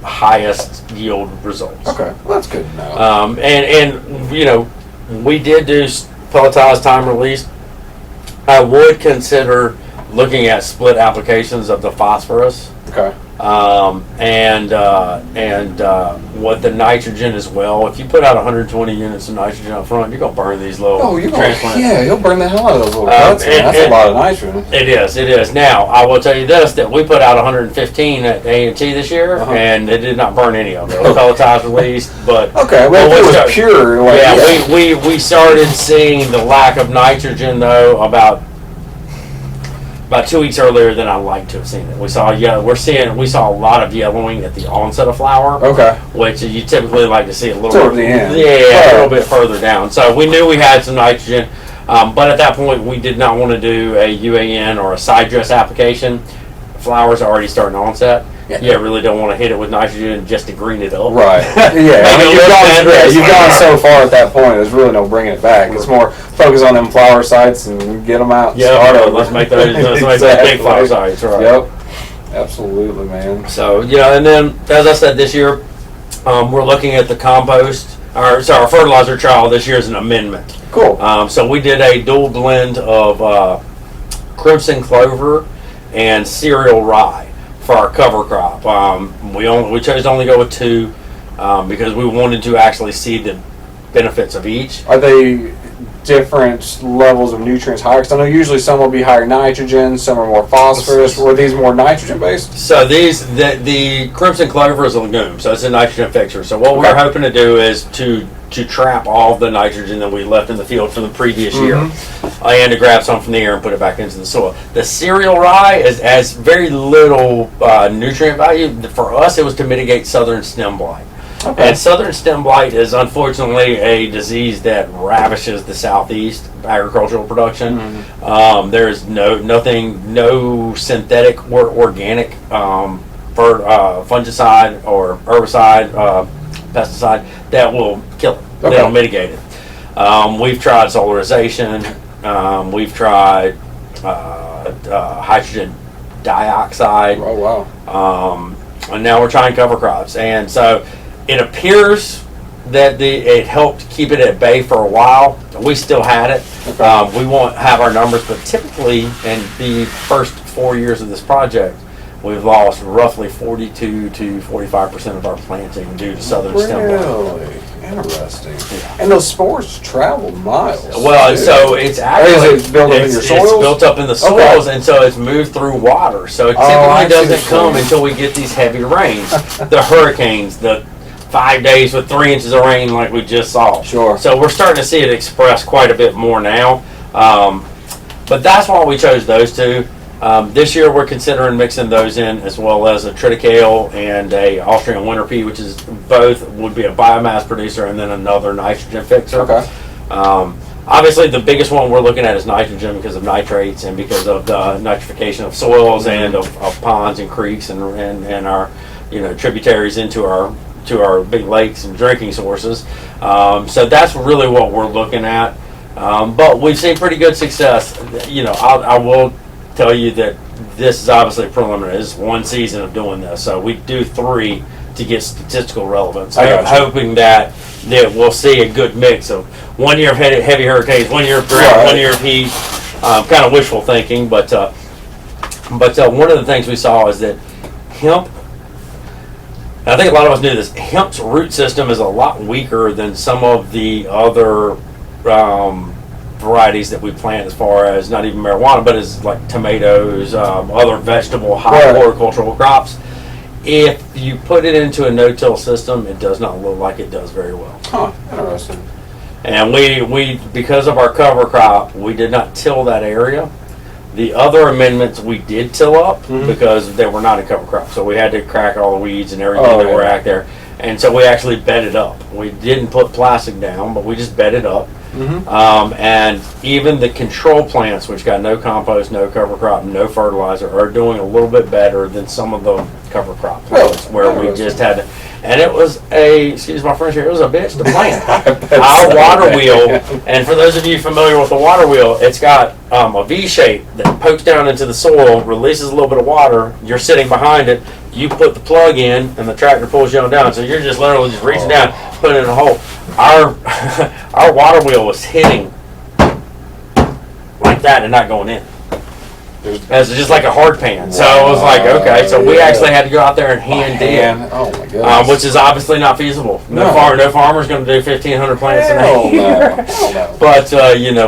highest yield results. Okay. Well, that's good to know. And we did do pelletized time release. I would consider looking at split applications of the phosphorus, Okay. and with the nitrogen as well. If you put out 120 units of nitrogen up front, you're gonna burn these little Oh, you're going transplants. yeah, you'll burn the hell out of those little cuts. Man. That's a lot of nitrogen. It is. Now, I will tell you this, that we put out 115 at A&T this year, and it did not burn any of it. It was pelletized released, but... Okay, well, if it was pure, like... Yeah, we started seeing the lack of nitrogen, though, about 2 weeks earlier than I'd like to have seen it. We saw a lot of yellowing at the onset of flower. Okay. Which you typically like to see a little Toward the end. Yeah, a little bit further down. So we knew we had some nitrogen, but at that point we did not want to do a UAN or a side dress application. Flowers are already starting to onset. Yeah. You really don't want to hit it with nitrogen just to green it up. Right. Yeah. I mean, you've gone so far at that point. There's really no bringing it back. It's more focus on them flower sites and get them out. Yeah. Start over. Let's make those big flower sites. Right. Yep. Absolutely, man. So and then as I said, this year we're looking at the compost. Our fertilizer trial this year is an amendment. Cool. So we did a dual blend of crimson clover and cereal rye for our cover crop. We chose to only go with 2 because we wanted to actually see the benefits of each. Are they different levels of nutrients higher? Because I know usually some will be higher nitrogen, some are more phosphorus. Were these more nitrogen based? So the crimson clover is a legume, so it's a nitrogen fixer. So what we're hoping to do is to trap all of the nitrogen that we left in the field from the previous year, and to grab some from the air and put it back into the soil. The cereal rye has very little nutrient value. For us, it was to mitigate southern stem blight. Okay. And southern stem blight is unfortunately a disease that ravishes the southeast agricultural production. There's no synthetic or organic fungicide or herbicide, pesticide that will kill it. Okay. That'll mitigate it. We've tried solarization. We've tried hydrogen dioxide. Oh wow. And now we're trying cover crops. And so it appears that it helped keep it at bay for a while. We still had it. Okay. We won't have our numbers, but typically in the first 4 years of this project, we've lost roughly 42 to 45% of our planting due to southern stem blight. Really interesting. And those spores travel miles. Well, too. so it's actually Is it built up in your it's soils? built up in the soils, and so it's moved through water. So it I typically see doesn't what you're come saying. until we get these heavy rains, the hurricanes, the 5 days with 3 inches of rain like we just saw. Sure. So we're starting to see it express quite a bit more now. But that's why we chose those 2. This year we're considering mixing those in, as well as a triticale and a Austrian winter pea, which is both would be a biomass producer and then another nitrogen fixer. Okay. Obviously, the biggest one we're looking at is nitrogen because of nitrates and because of the nitrification of soils and of ponds and creeks and our tributaries into our big lakes and drinking sources. So that's really what we're looking at. But we've seen pretty good success. I will tell you that this is obviously preliminary. This is one season of doing this, so we do 3 to get statistical relevance. I I'm got you. hoping that we'll see a good mix of 1 year of heavy hurricanes, 1 year of drought, Right. 1 year of heat. Kind of wishful thinking, but one of the things we saw is that hemp. I think a lot of us knew this. Hemp's root system is a lot weaker than some of the other varieties that we plant, as far as not even marijuana, but as like tomatoes, other vegetable, high Right. horticultural crops. If you put it into a no-till system, it does not look like it does very well. Huh, interesting. And we because of our cover crop, we did not till that area. The other amendments we did till up because they were not a cover crop. So we had to crack all the weeds and everything that were out there. And so we actually bedded up. We didn't put plastic down, but we just bedded up. And even the control plants, which got no compost, no cover crop, no fertilizer, are doing a little bit better than some of the cover crop plants where we just had to. And it was excuse my French here, it was a bitch to plant. Our water wheel, and for those of you familiar with the water wheel, it's got a V shape that pokes down into the soil, releases a little bit of water. You're sitting behind it. You put the plug in, and the tractor pulls you on down. So you're just literally just reaching down, putting it in a hole. Our water wheel was hitting like that and not going in. It's just like a hard pan. So it was like, okay. So we actually had to go out there and hand dig. Oh my goodness. Which is obviously not feasible. No farmer's going to do 1,500 plants in a Hell year. no. Hell no. But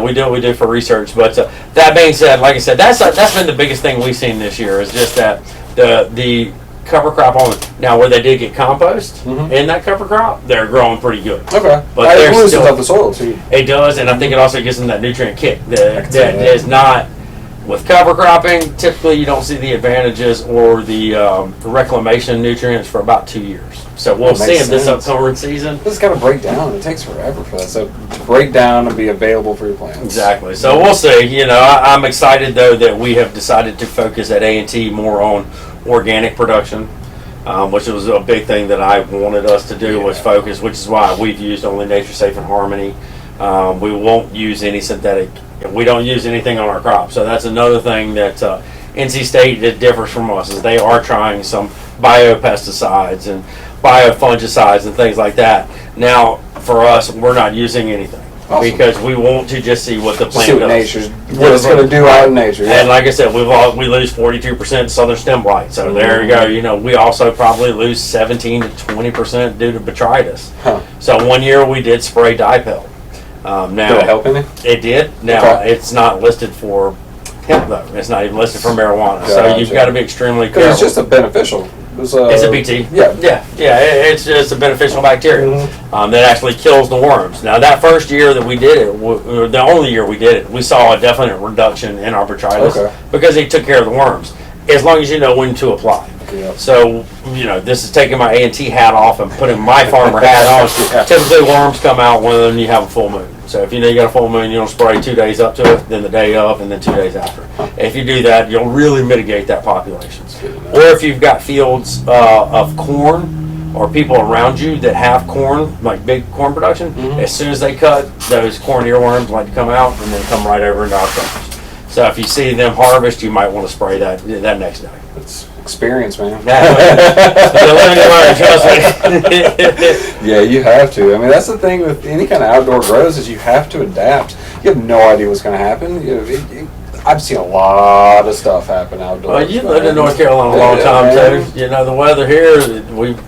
we do what we do for research. But that being said, like I said, that's been the biggest thing we've seen this year is just that the cover crop on now where they did get compost in that cover crop, they're growing pretty good. Okay. But It they're loosens still up the soil too. it does, and I think it also gives them that nutrient kick that that. is not. With cover cropping, typically you don't see the advantages or the reclamation nutrients for about 2 years. So we'll That see makes if this sense. upcoming season. It's got to break down. It takes forever for that. So to break down and be available for your plants. Exactly. So we'll see. I'm excited though that we have decided to focus at A&T more on organic production, which was a big thing that I wanted us to do was focus, which is why we've used only Nature Safe and Harmony. We won't use any synthetic. We don't use anything on our crops. So that's another thing that NC State that differs from us is they are trying some biopesticides and biofungicides and things like that. Now, for us, we're not using anything because we want to just see what the plant See what does. nature's what it's going to do out in nature. And like I said, we lose 42% southern stem blight. So there you go. We also probably lose 17 to 20% due to botrytis. So 1 year we did spray dipel. Now, Did it help any? It did. Now, it's not listed for hemp, though. It's not even listed for marijuana. So you've got to be extremely careful. Because it's just a beneficial. It's a BT. Yeah. It's just a beneficial bacteria that actually kills the worms. Now, that first year that we did it, the only year we did it, we saw a definite reduction in our botrytis because they took care of the worms. As long as you know when to apply. Yep. So, this is taking my A&T hat off and putting my farmer hat on. Typically, worms come out when you have a full moon. So if you know you got a full moon, you don't spray 2 days up to it, then the day of, and then 2 days after. If you do that, you'll really mitigate that population. Or if you've got fields of corn or people around you that have corn, like big corn production, as soon as they cut, those corn earworms like to come out and then come right over into our crops. So if you see them harvest, you might want to spray that next day. It's experience, man. Yeah, you have to. I mean, that's the thing with any kind of outdoor grows is you have to adapt. You have no idea what's going to happen. I've seen a lot of stuff happen outdoors. Well, you lived in North Carolina a long time too. The weather here,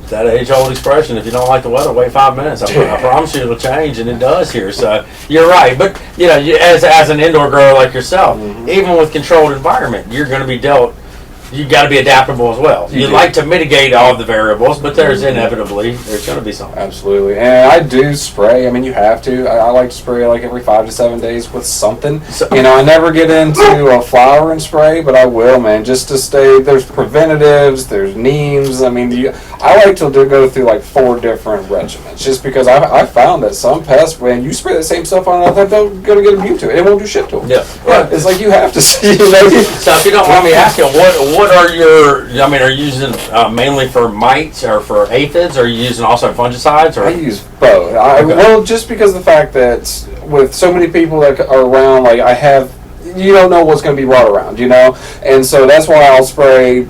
that age-old expression, if you don't like the weather, wait 5 minutes. I promise you it'll change, and it does here. So you're right. But, as an indoor grower like yourself, even with controlled environment, you're going to be dealt. You got to be adaptable as well. You like to mitigate all of the variables, but there's inevitably there's going to be something. Absolutely, and I do spray. I mean, you have to. I like to spray like every 5 to 7 days with something. I never get into a flower and spray, but I will, man, just to stay. There's preventatives, there's neems. I mean, I like to go through like 4 different regimens, just because I found that some pests, when you spray the same stuff on another, they're going to get immune to it. It won't do shit to them. Yeah, right. It's like you have to see. So if you don't mind me asking, what are your? Are you using mainly for mites or for aphids? Or are you using also fungicides? Or I use both. Well, just because of the fact that with so many people that are around, like I have, you don't know what's going to be brought around, you know? And so that's why I'll spray.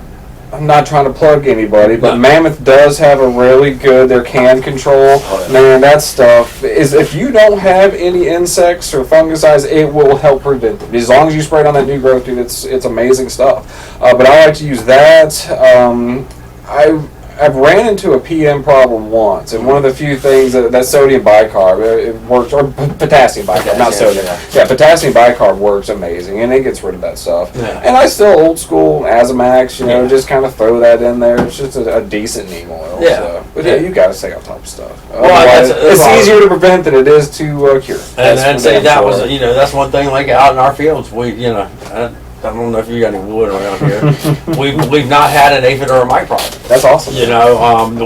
I'm not trying to plug anybody, but Mammoth does have a really good, their can control. Man, that stuff is, if you don't have any insects or fungicides, it will help prevent them. As long as you spray it on that new growth, dude, it's amazing stuff. But I like to use that. I've ran into a PM problem once, and one of the few things that sodium bicarb, it works, or potassium bicarb, not sodium. Yeah, potassium bicarb works amazing, and it gets rid of that stuff. Yeah. And I still old school Azamax, you know, just kind of throw that in there. It's just a decent neem oil. Yeah. So. But yeah, you got to stay on top of stuff. Well, it's easier to prevent than it is to cure. And say that was, that's one thing. Like out in our fields, we, I don't know if you got any wood around here. We've not had an aphid or a mite problem. That's awesome.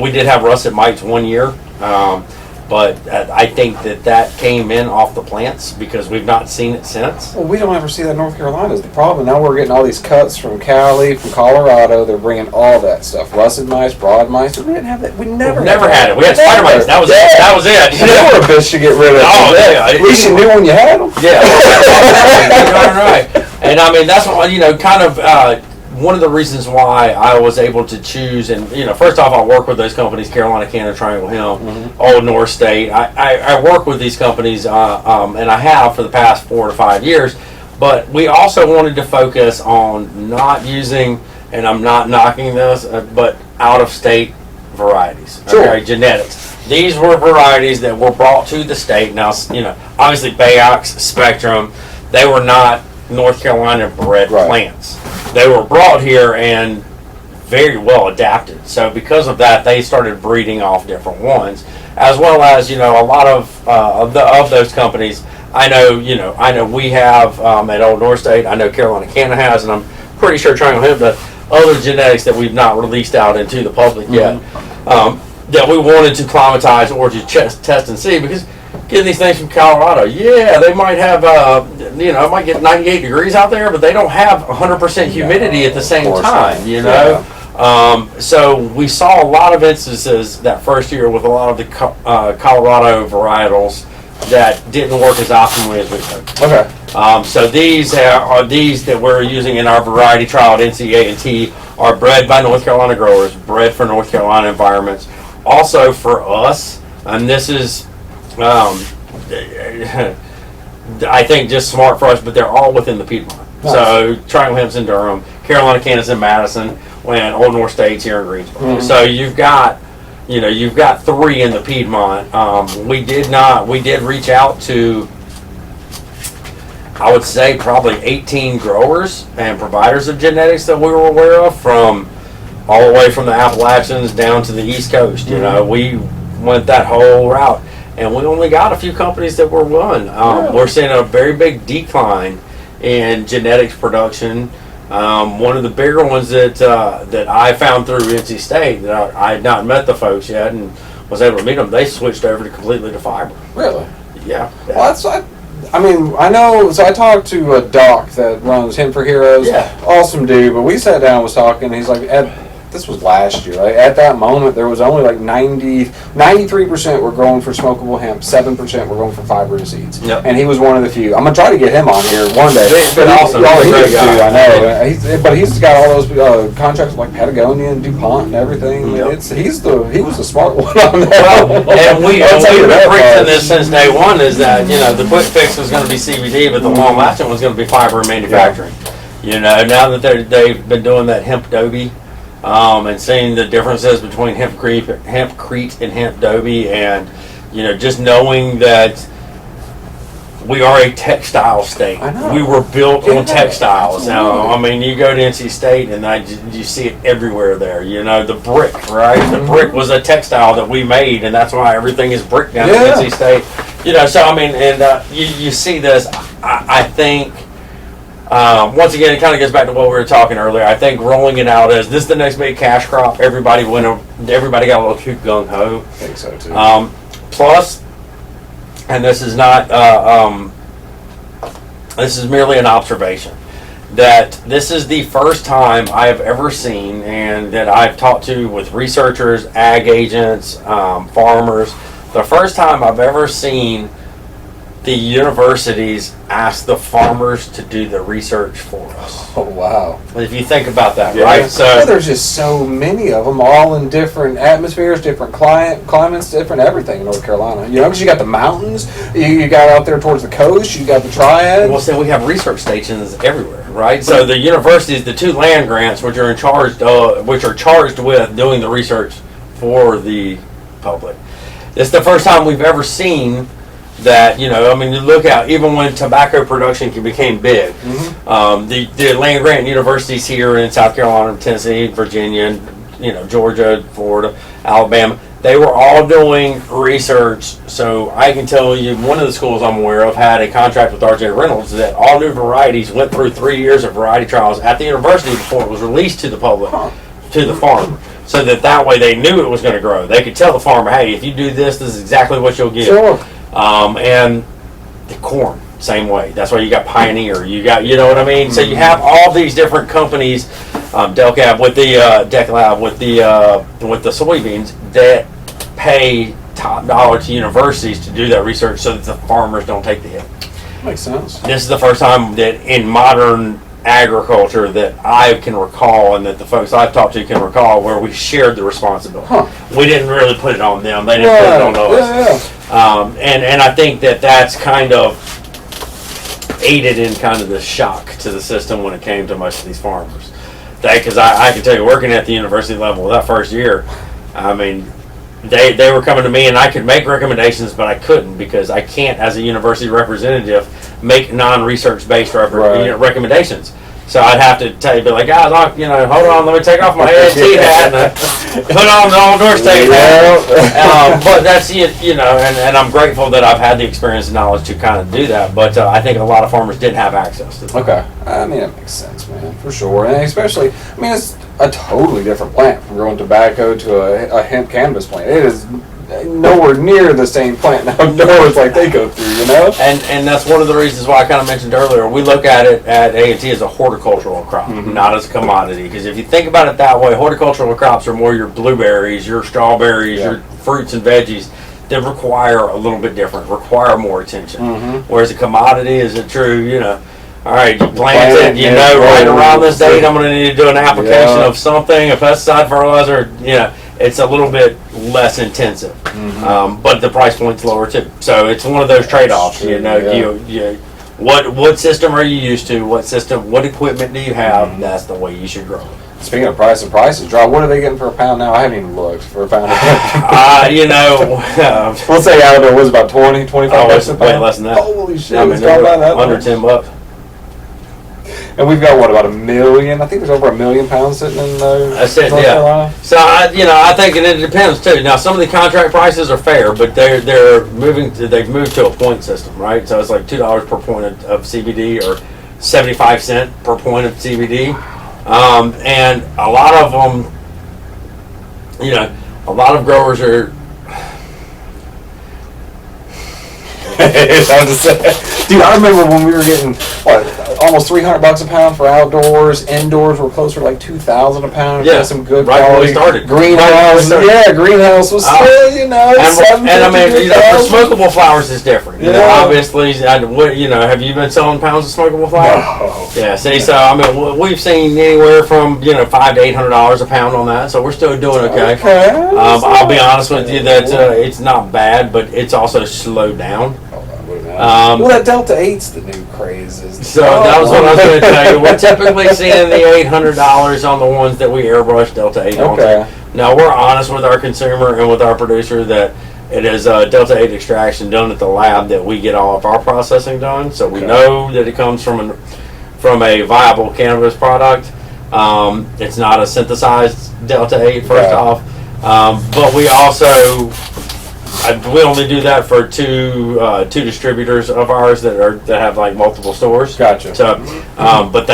We did have russet mites one year, but I think that came in off the plants because we've not seen it since. Well, we don't ever see that in North Carolina is the problem. Now we're getting all these cuts from Cali, from Colorado. They're bringing all that stuff. Russet mice, broad mice. We didn't have that. We never had it. We had spider mites. That was it. That was it. They were a bitch to get rid of. Oh, yeah. At least you knew when you had them. Yeah. Right. And I mean, that's what, kind of one of the reasons why I was able to choose. And, first off, I work with those companies, Carolina Canada, Triangle Hemp, Old North State. I work with these companies, and I have for the past 4 to 5 years. But we also wanted to focus on not using, and I'm not knocking this, but out-of-state varieties. Sure. Okay, genetics. These were varieties that were brought to the state. Now, obviously, Bayox, Spectrum, they were not North Carolina bred plants. They were brought here and very well adapted. So because of that, they started breeding off different ones, as well as a lot of those companies. I know we have at Old North State. I know Carolina Canada has, and I'm pretty sure Triangle Hemp does. Other genetics that we've not released out into the public yet, that we wanted to climatize or to test and see, because getting these things from Colorado, they might have, it might get 98 degrees out there, but they don't have 100% humidity at the same time, So we saw a lot of instances that first year with a lot of the Colorado varietals that didn't work as optimally as we could. Okay. So these are these that we're using in our variety trial at NC A&T are bred by North Carolina growers, bred for North Carolina environments. Also for us, and this is, I think, just smart for us, but they're all within the Piedmont. Nice. So Triangle Hemp's in Durham, Carolina Canada's in Madison, and Old North State's here in Greensboro. So you've got 3 in the Piedmont. We did reach out to, I would say, probably 18 growers and providers of genetics that we were aware of, from all the way from the Appalachians down to the East Coast. We went that whole route, and we only got a few companies that were willing. We're seeing a very big decline in genetics production. One of the bigger ones that I found through NC State, that I had not met the folks yet and was able to meet them, they switched over completely to fiber. Really? Yeah. Well, I know. So I talked to a doc that runs Hemp for Heroes. Yeah. Awesome dude. But we sat down and was talking, and he's like, this was last year. Like, at that moment, there was only like 93% were growing for smokable hemp, 7% were going for fiber and seeds. Yep. And he was one of the few. I'm gonna try to get him on here one day. He's been awesome. He's a great guy. I know. Yeah. But he's got all those contracts with like Patagonia and DuPont and everything. Yep. He was the smart one on that. Well, and we've been preaching this since day one, is that the quick fix was going to be CBD, but the long lasting was going to be fiber and manufacturing. Now that they've been doing that hemp Dobie, and seeing the differences between hempcrete and hemp Dobie, and just knowing that we are a textile state. I know. We were built on textiles. Now, I mean, you go to NC State and you see it everywhere there. The brick, right? The brick was a textile that we made, and that's why everything is brick down at NC State. So I mean, and you see this. I think. Once again, it kind of goes back to what we were talking earlier. I think rolling it out as this is the next big cash crop. Everybody got a little too gung ho. I think so too. Plus, and this is not. This is merely an observation, that this is the first time I have ever seen, and that I've talked to with researchers, ag agents, farmers. The first time I've ever seen the universities ask the farmers to do the research for us. Oh, wow. If you think about that, Yeah. right? Well, there's just so many of them, all in different atmospheres, different climates, different everything in North Carolina. You know, because you got the mountains, you got out there towards the coast, you got the triads. Well, so we have research stations everywhere, right? So the universities, the 2 land grants, which are charged with doing the research for the public. It's the first time we've ever seen that, you know, I mean, you look out, even when tobacco production became big, the land grant universities here in South Carolina, Tennessee, Virginia, you know, Georgia, Florida, Alabama, they were all doing research. So I can tell you, one of the schools I'm aware of had a contract with R.J. Reynolds that all new varieties went through 3 years of variety trials at the university before it was released to the public, to the farmer. So that way they knew it was going to grow. They could tell the farmer, hey, if you do this, this is exactly what you'll get. Sure. And the corn, same way. That's why you got Pioneer. You got, you know what I mean? So you have all these different companies, Delcab with the Declab with the soybeans that pay top dollar to universities to do that research so that the farmers don't take the hit. Makes sense. This is the first time that in modern agriculture that I can recall, and that the folks I've talked to can recall, where we shared the responsibility. Huh. We didn't really put it on them; they didn't put it on us. And I think that that's kind of aided in kind of the shock to the system when it came to most of these farmers. Because I can tell you, working at the university level that first year, I mean, they were coming to me and I could make recommendations, but I couldn't because I can't, as a university representative, make non-research based recommendations. So I'd have to tell you, be like, guys, hold on, let me take off my A&T hat and put on the outdoor state hat. But that's, you know, and I'm grateful that I've had the experience and knowledge to kind of do that. But I think a lot of farmers didn't have access to that. Okay. I mean, it makes sense, man, for sure. And especially, I mean, it's a totally different plant from growing tobacco to a hemp cannabis plant. It is nowhere near the same plant outdoors like they go through, you know? And that's one of the reasons why I kind of mentioned earlier, we look at it at A&T as a horticultural crop, not as a commodity. Because if you think about it that way, horticultural crops are more your blueberries, your strawberries, your fruits and veggies that require a little bit different, require more attention. Whereas a commodity is a true, you know, all right, you plant it, you know, right around this date I'm going to need to do an application of something, a pesticide, fertilizer, you know. It's a little bit less intensive, but the price point's lower too. So it's one of those trade-offs. You know, what system are you used to? What equipment do you have? That's the way you should grow it. Speaking of price and prices drop, what are they getting for a pound now? I haven't even looked for a pound. You know, let's say outdoor was about 20, 25 bucks a pound. Way less than that. Holy shit! I mean, it's gone down that under much. $10. And we've got what, about 1 million? I think there's over 1 million pounds sitting in North Carolina. So I think it depends too. Now some of the contract prices are fair, but they've moved to a point system, right? So it's like $2 per point of CBD or 75 cents per point of CBD, and a lot of them, you know, a lot of growers are. It's hard to say. Dude, I remember when we were getting almost $300 a pound for outdoors. Indoors were closer to like $2,000 a pound. Yeah, some good right quality. when we started. Greenhouse, greenhouse was still, you know, and I mean, you know, for 750, smokable flowers is different. You know, obviously, you know, have you been selling pounds of smokable flower? No. Yeah. See, so I mean, we've seen anywhere from $500 to $800 a pound on that, so we're still doing okay. I'll be honest with you that it's not bad, but it's also slowed down. Well, that Delta 8's the new craze. So that was what I was going to tell you. We're typically seeing the $800 on the ones that we airbrush Delta 8 onto. Now, we're honest with our consumer and with our producer that it is Delta 8 extraction done at the lab that we get all of our processing done. So we know that it comes from a viable cannabis product. It's not a synthesized Delta 8, first off. But we also... we only do that for two distributors of ours that have like multiple stores. Gotcha. So, but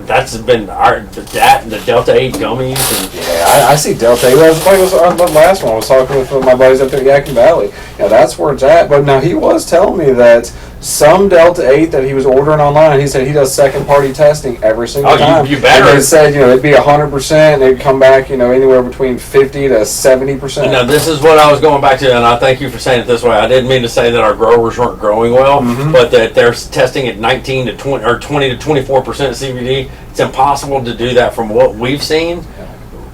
that's been the Delta 8 gummies. And I see Delta 8. The last one I was talking with my buddies up there at Yakin Valley. Yeah, that's where it's at. But now he was telling me that some Delta 8 that he was ordering online. He said he does second party testing every single Oh, time. you better. And they said, it'd be 100%, and they'd come back, anywhere between 50 to 70%. Now, this is what I was going back to, and I thank you for saying it this way. I didn't mean to say that our growers weren't growing well, but that they're testing at 19 to 20 or 20 to 24% CBD. It's impossible to do that from what we've seen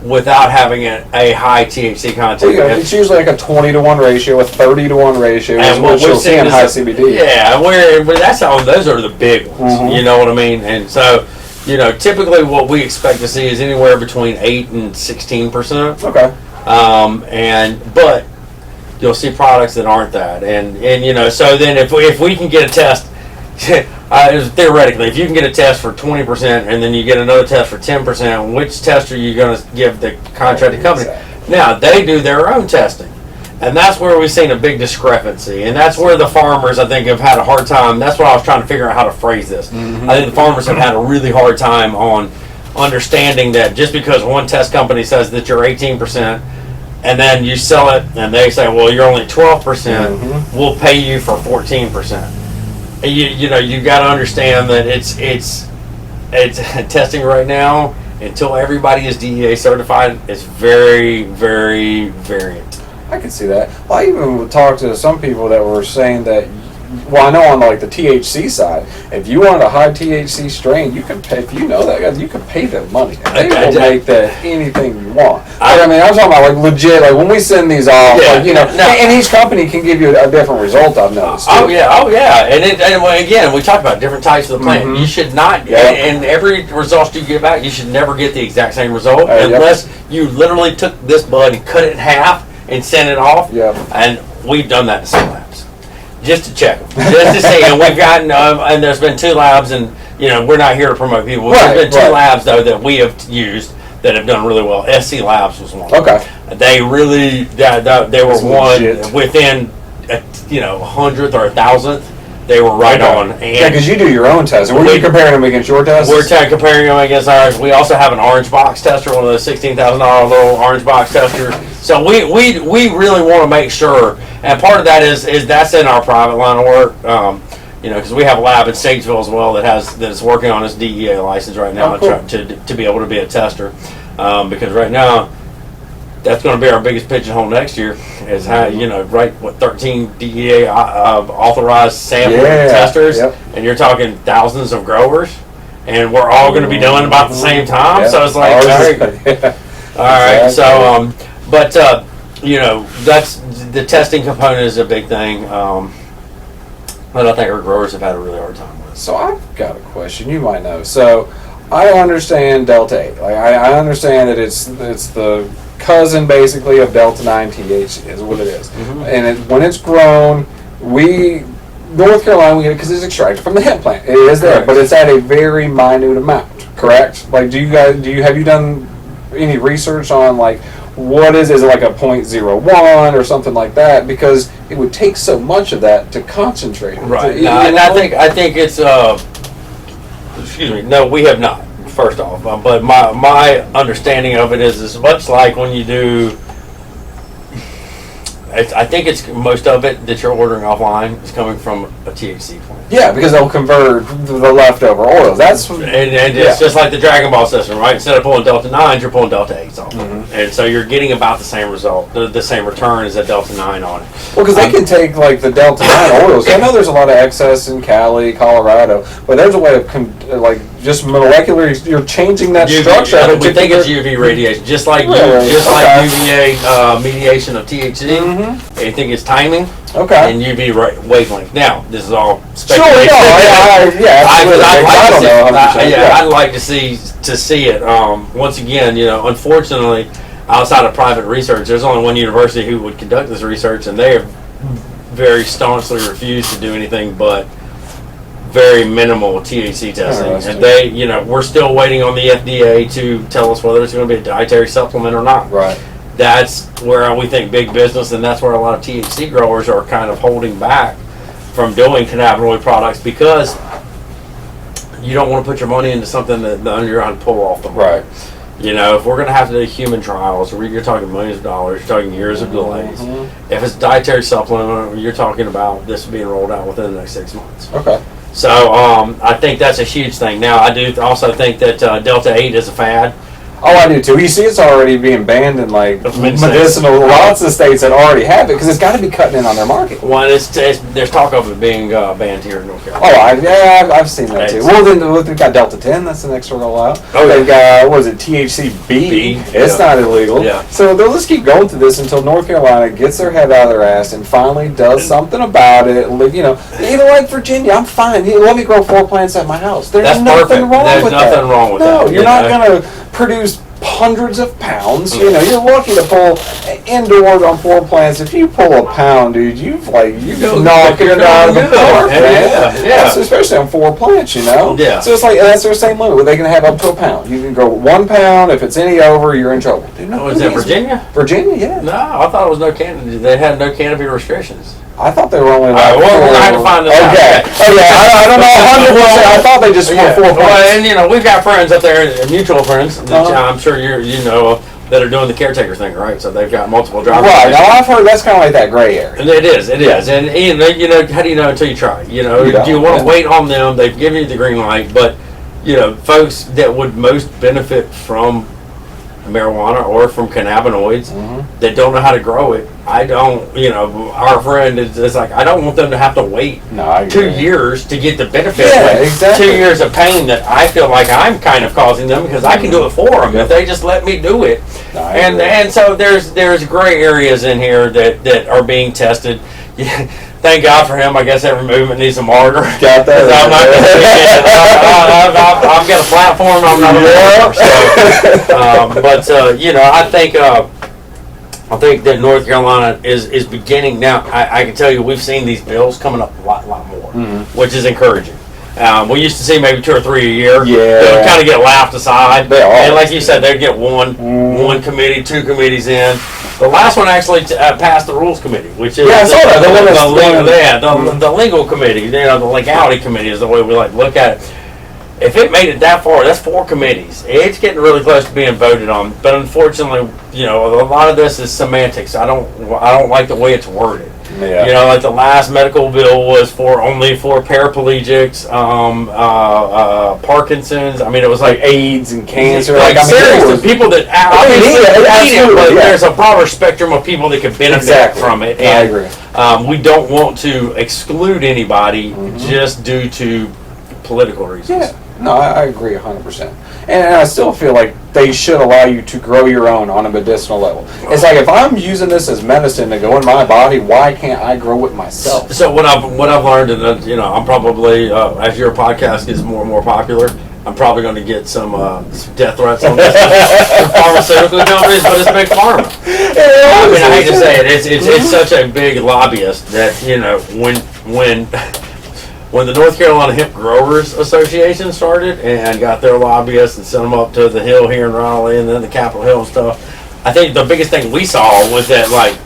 without having a high THC content. It's usually like a 20 to 1 ratio, a 30 to 1 ratio, And what what you'll we've see seen in is high that- CBD. Yeah, but that's how those are the big ones. You know what I mean? And so, typically what we expect to see is anywhere between 8 and 16%. Okay. But you'll see products that aren't that, and so then if we can get a test. Theoretically, if you can get a test for 20% and then you get another test for 10%, which test are you going to give the contracted company? Exactly. Now, they do their own testing. And that's where we've seen a big discrepancy. And that's where the farmers, I think, have had a hard time. That's what I was trying to figure out how to phrase this. I think the farmers have had a really hard time on understanding that just because one test company says that you're 18%, and then you sell it and they say, well, you're only 12%, we'll pay you for 14%. You got to understand that it's testing right now until everybody is DEA certified. It's very, very variant. I can see that. Well, I even talked to some people that were saying that, I know on like the THC side, if you want a high THC strain, you can pay. If you know that, you can pay them money. They will make that anything you want. I'm talking about like legit. Like when we send these off, and each company can give you a different result. I've noticed. Oh yeah. And again, we talked about different types of the plant. You should not, and every result you get back, you should never get the exact same result unless you literally took this bud and cut it in half and sent it off. And we've done that to some labs. Just to check them, just to see. And we've gotten, and there's been 2 labs, and we're not here to promote people. There's been 2 labs though that we have used that have done really well. SC Labs was one. Okay. They really, they were one within, 100th or 1,000th. They were right on. And because you do your own tests. Were you comparing them against your tests? We're comparing them against ours. We also have an orange box tester, one of those $16,000 little orange box testers. So we really want to make sure, and part of that is that's in our private line of work, because we have a lab in Statesville as well that is working on its DEA license right now to be able to be a tester, because right now that's going to be our biggest pigeonhole next year is how 13 DEA authorized sampling testers, and you're talking thousands of growers, and we're all going to be doing about the same time. So it's like all right. So but that's the testing component is a big thing, but I think our growers have had a really hard time with it. So I've got a question. You might know. So I understand Delta 8. Like I understand that it's the cousin basically of Delta 9 THC is what it is. And when it's grown, North Carolina, we get it because it's extracted from the hemp plant. It is there, but it's at a very minute amount. Correct? Like, have you done any research on like what is it like a 0.01 or something like that? Because it would take so much of that to concentrate. Right. And I think it's excuse me. No, we have not. First off, but my understanding of it is much like when you do. I think it's most of it that you're ordering offline is coming from a THC plant. Yeah, because they'll convert the leftover oils. That's and it's just like the Dragon Ball system, right? Instead of pulling Delta 9s, you're pulling Delta 8s off. And so you're getting about the same result, the same return as a Delta 9 on it. Well, because they can take like the Delta 9 oils. I know there's a lot of excess in Cali, Colorado, but there's a way of just molecular. You're changing that structure. We think it's UV radiation, just like UVA mediation of THC. I think it's timing and UV wavelength. Now, this is all speculation. I'd like to see it. Once again, unfortunately, outside of private research, there's only one university who would conduct this research, and they have very staunchly refused to do anything but very minimal THC testing. And they, we're still waiting on the FDA to tell us whether it's going to be a dietary supplement or not. Right. That's where we think big business, and that's where a lot of THC growers are kind of holding back from doing cannabinoid products because you don't want to put your money into something that you're going to pull off the market. Right. You know, if we're going to have to do human trials, you're talking millions of dollars, you're talking years of delays. If it's a dietary supplement, you're talking about this being rolled out within the next 6 months. Okay. So I think that's a huge thing. Now, I do also think that Delta 8 is a fad. Oh, I do too. You see, it's already being banned in like medicinal. Lots of states that already have it because it's got to be cutting in on their market. One, there's talk of it being banned here in North Carolina. Oh, I've seen that too. Well, then they've got Delta 10. That's the next roll out. Oh, they've got what is it? THCB. It's not illegal. Yeah. So they'll just keep going through this until North Carolina gets their head out of their ass and finally does something about it. You know, either like Virginia, I'm fine. Let me grow 4 plants at my house. There's nothing wrong with that. There's nothing wrong with that. No, you're not going to produce hundreds of pounds. You know, you're lucky to pull indoors on 4 plants. If you pull a pound, dude, you're knocking it out of the park, man. Yeah. Especially on 4 plants, you know. Yeah. So it's like that's their same limit. Where they can have up to a pound. You can grow 1 pound. If it's any over, you're in trouble. Dude, no, is that Virginia? Virginia, yeah. No, I thought it was no canopy. They had no canopy restrictions. I thought they were only like we're going to have to find this out. Okay. Oh yeah, I don't know 100%. I thought they just were 4 plants. Well, and you know, we've got friends up there, mutual friends, that I'm sure you know, that are doing the caretaker thing, right? So they've got multiple drivers. Right. Now I've heard that's kind of like that gray area. And it is. And you know, how do you know until you try? You know, do you want to wait on them? They've given you the green light, but you know, folks that would most benefit from marijuana or from cannabinoids that don't know how to grow it. I don't, you know, our friend is like, I don't want them to have to wait 2 years to get the benefit. Yeah, exactly. 2 years of pain that I feel like I'm kind of causing them because I can do it for them if they just let me do it. And so there's gray areas in here that are being tested. Yeah, thank God for him. I guess every movement needs a martyr. Got that. I'm not I've got a platform. I'm not a martyr. So, but you know, I think that North Carolina is beginning now. I can tell you, we've seen these bills coming up a lot more, which is encouraging. We used to see maybe 2 or 3 a year. Yeah. They would kind of get laughed aside. And like you said, they'd get one committee, 2 committees in. The last one actually passed the rules committee, which is I saw that. The legal committee. You know, the legality committee is the way we like to look at it. If it made it that far, that's 4 committees. It's getting really close to being voted on. But unfortunately, you know, a lot of this is semantics. I don't like the way it's worded. Yeah. You know, like the last medical bill was only for paraplegics, Parkinson's. I mean, it was like AIDS and cancer. Like seriously, people that obviously need it, but there's a broader spectrum of people that could benefit from it. And, I agree. We don't want to exclude anybody just due to political reasons. Yeah. No, I agree 100%. And I still feel like they should allow you to grow your own on a medicinal level. It's like if I'm using this as medicine to go in my body, why can't I grow it myself? So what I've learned, and you know, I'm probably as your podcast gets more and more popular, I'm probably going to get some death threats on this from pharmaceutical companies, but it's big pharma. I mean, I hate to say it, it's such a big lobbyist that, you know, when the North Carolina Hemp Growers Association started and got their lobbyists and sent them up to the Hill here in Raleigh and then the Capitol Hill and stuff, I think the biggest thing we saw was that, like,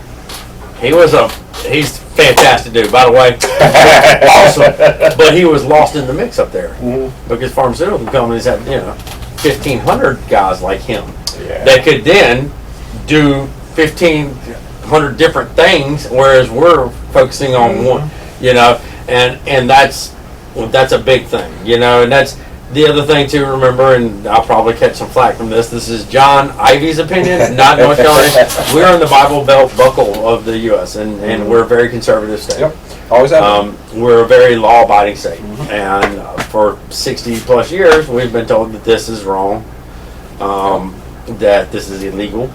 he's a fantastic dude, by the way, awesome, but he was lost in the mix up there because pharmaceutical companies had, you know, 1,500 guys like him that could then do 1,500 different things, whereas we're focusing on one, you know. And that's a big thing, you know, and that's the other thing to remember, and I'll probably catch some flack from this. This is John Ivey's opinion, not North Carolina. We're in the Bible Belt buckle of the U.S., and we're a very conservative state. Yep, always have. We're a very law-abiding state, and for 60-plus years, we've been told that this is wrong, that this is illegal,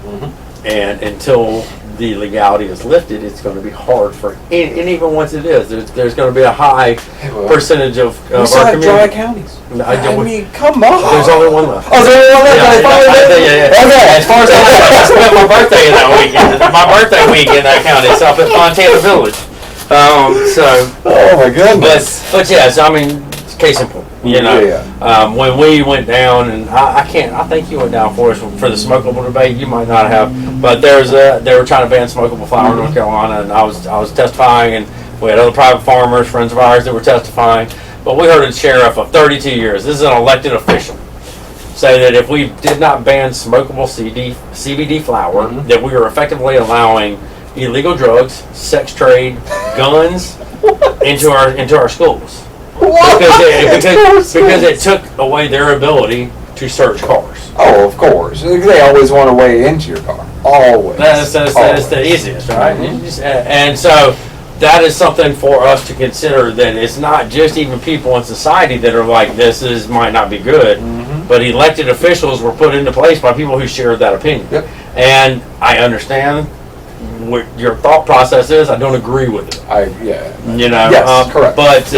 and until the legality is lifted, it's going to be hard for, and even once it is, there's going to be a high percentage of our community. Dry counties. I mean, come on. There's only one left. Oh, there's only one left. Okay. As far as I spent my birthday in that weekend. My birthday week in that county. It's up at Montana Village. Oh my goodness. But yes, I mean, case in point. You know, when we went down, and I think you went down for us for the smokable debate. You might not have, but they were trying to ban smokable flower in North Carolina, and I was testifying, and we had other private farmers, friends of ours, that were testifying. But we heard a sheriff of 32 years. This is an elected official say that if we did not ban smokable CBD flower, that we are effectively allowing illegal drugs, sex trade, guns into our schools. Because it took away their ability to search cars. Oh, of course. They always want a way into your car. Always. That's the easiest, right? And so that is something for us to consider, that it's not just even people in society that are like, this might not be good, but elected officials were put into place by people who shared that opinion. Yep. And I understand what your thought process is. I don't agree with it. Yes, correct. But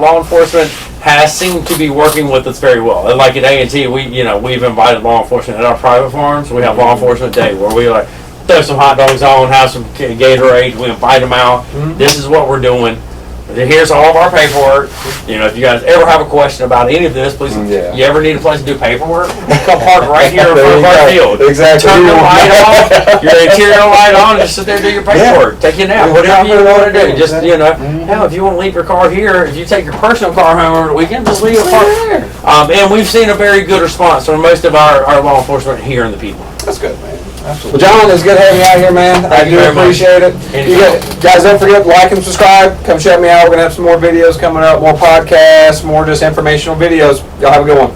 law enforcement has seemed to be working with us very well. And like at A&T, we've invited law enforcement at our private farms. We have law enforcement day where we like throw some hot dogs on, have some Gatorade, we invite them out. This is what we're doing. Here's all of our paperwork. If you guys ever have a question about any of this, please, you ever need a place to do paperwork, come park right here in front of our field. Exactly. Turn your light off, your interior light on, and just sit there and do your paperwork. Take your nap, whatever you want to do. Just, hell, if you want to leave your car here, if you take your personal car home over the weekend, just leave it parked there. And we've seen a very good response from most of our law enforcement here in the people. That's good, man. Absolutely. Well, John, it's good having you out here, man. I do appreciate it. You guys, don't forget to like and subscribe. Come check me out. We're going to have some more videos coming up, more podcasts, more just informational videos. Y'all have a good one.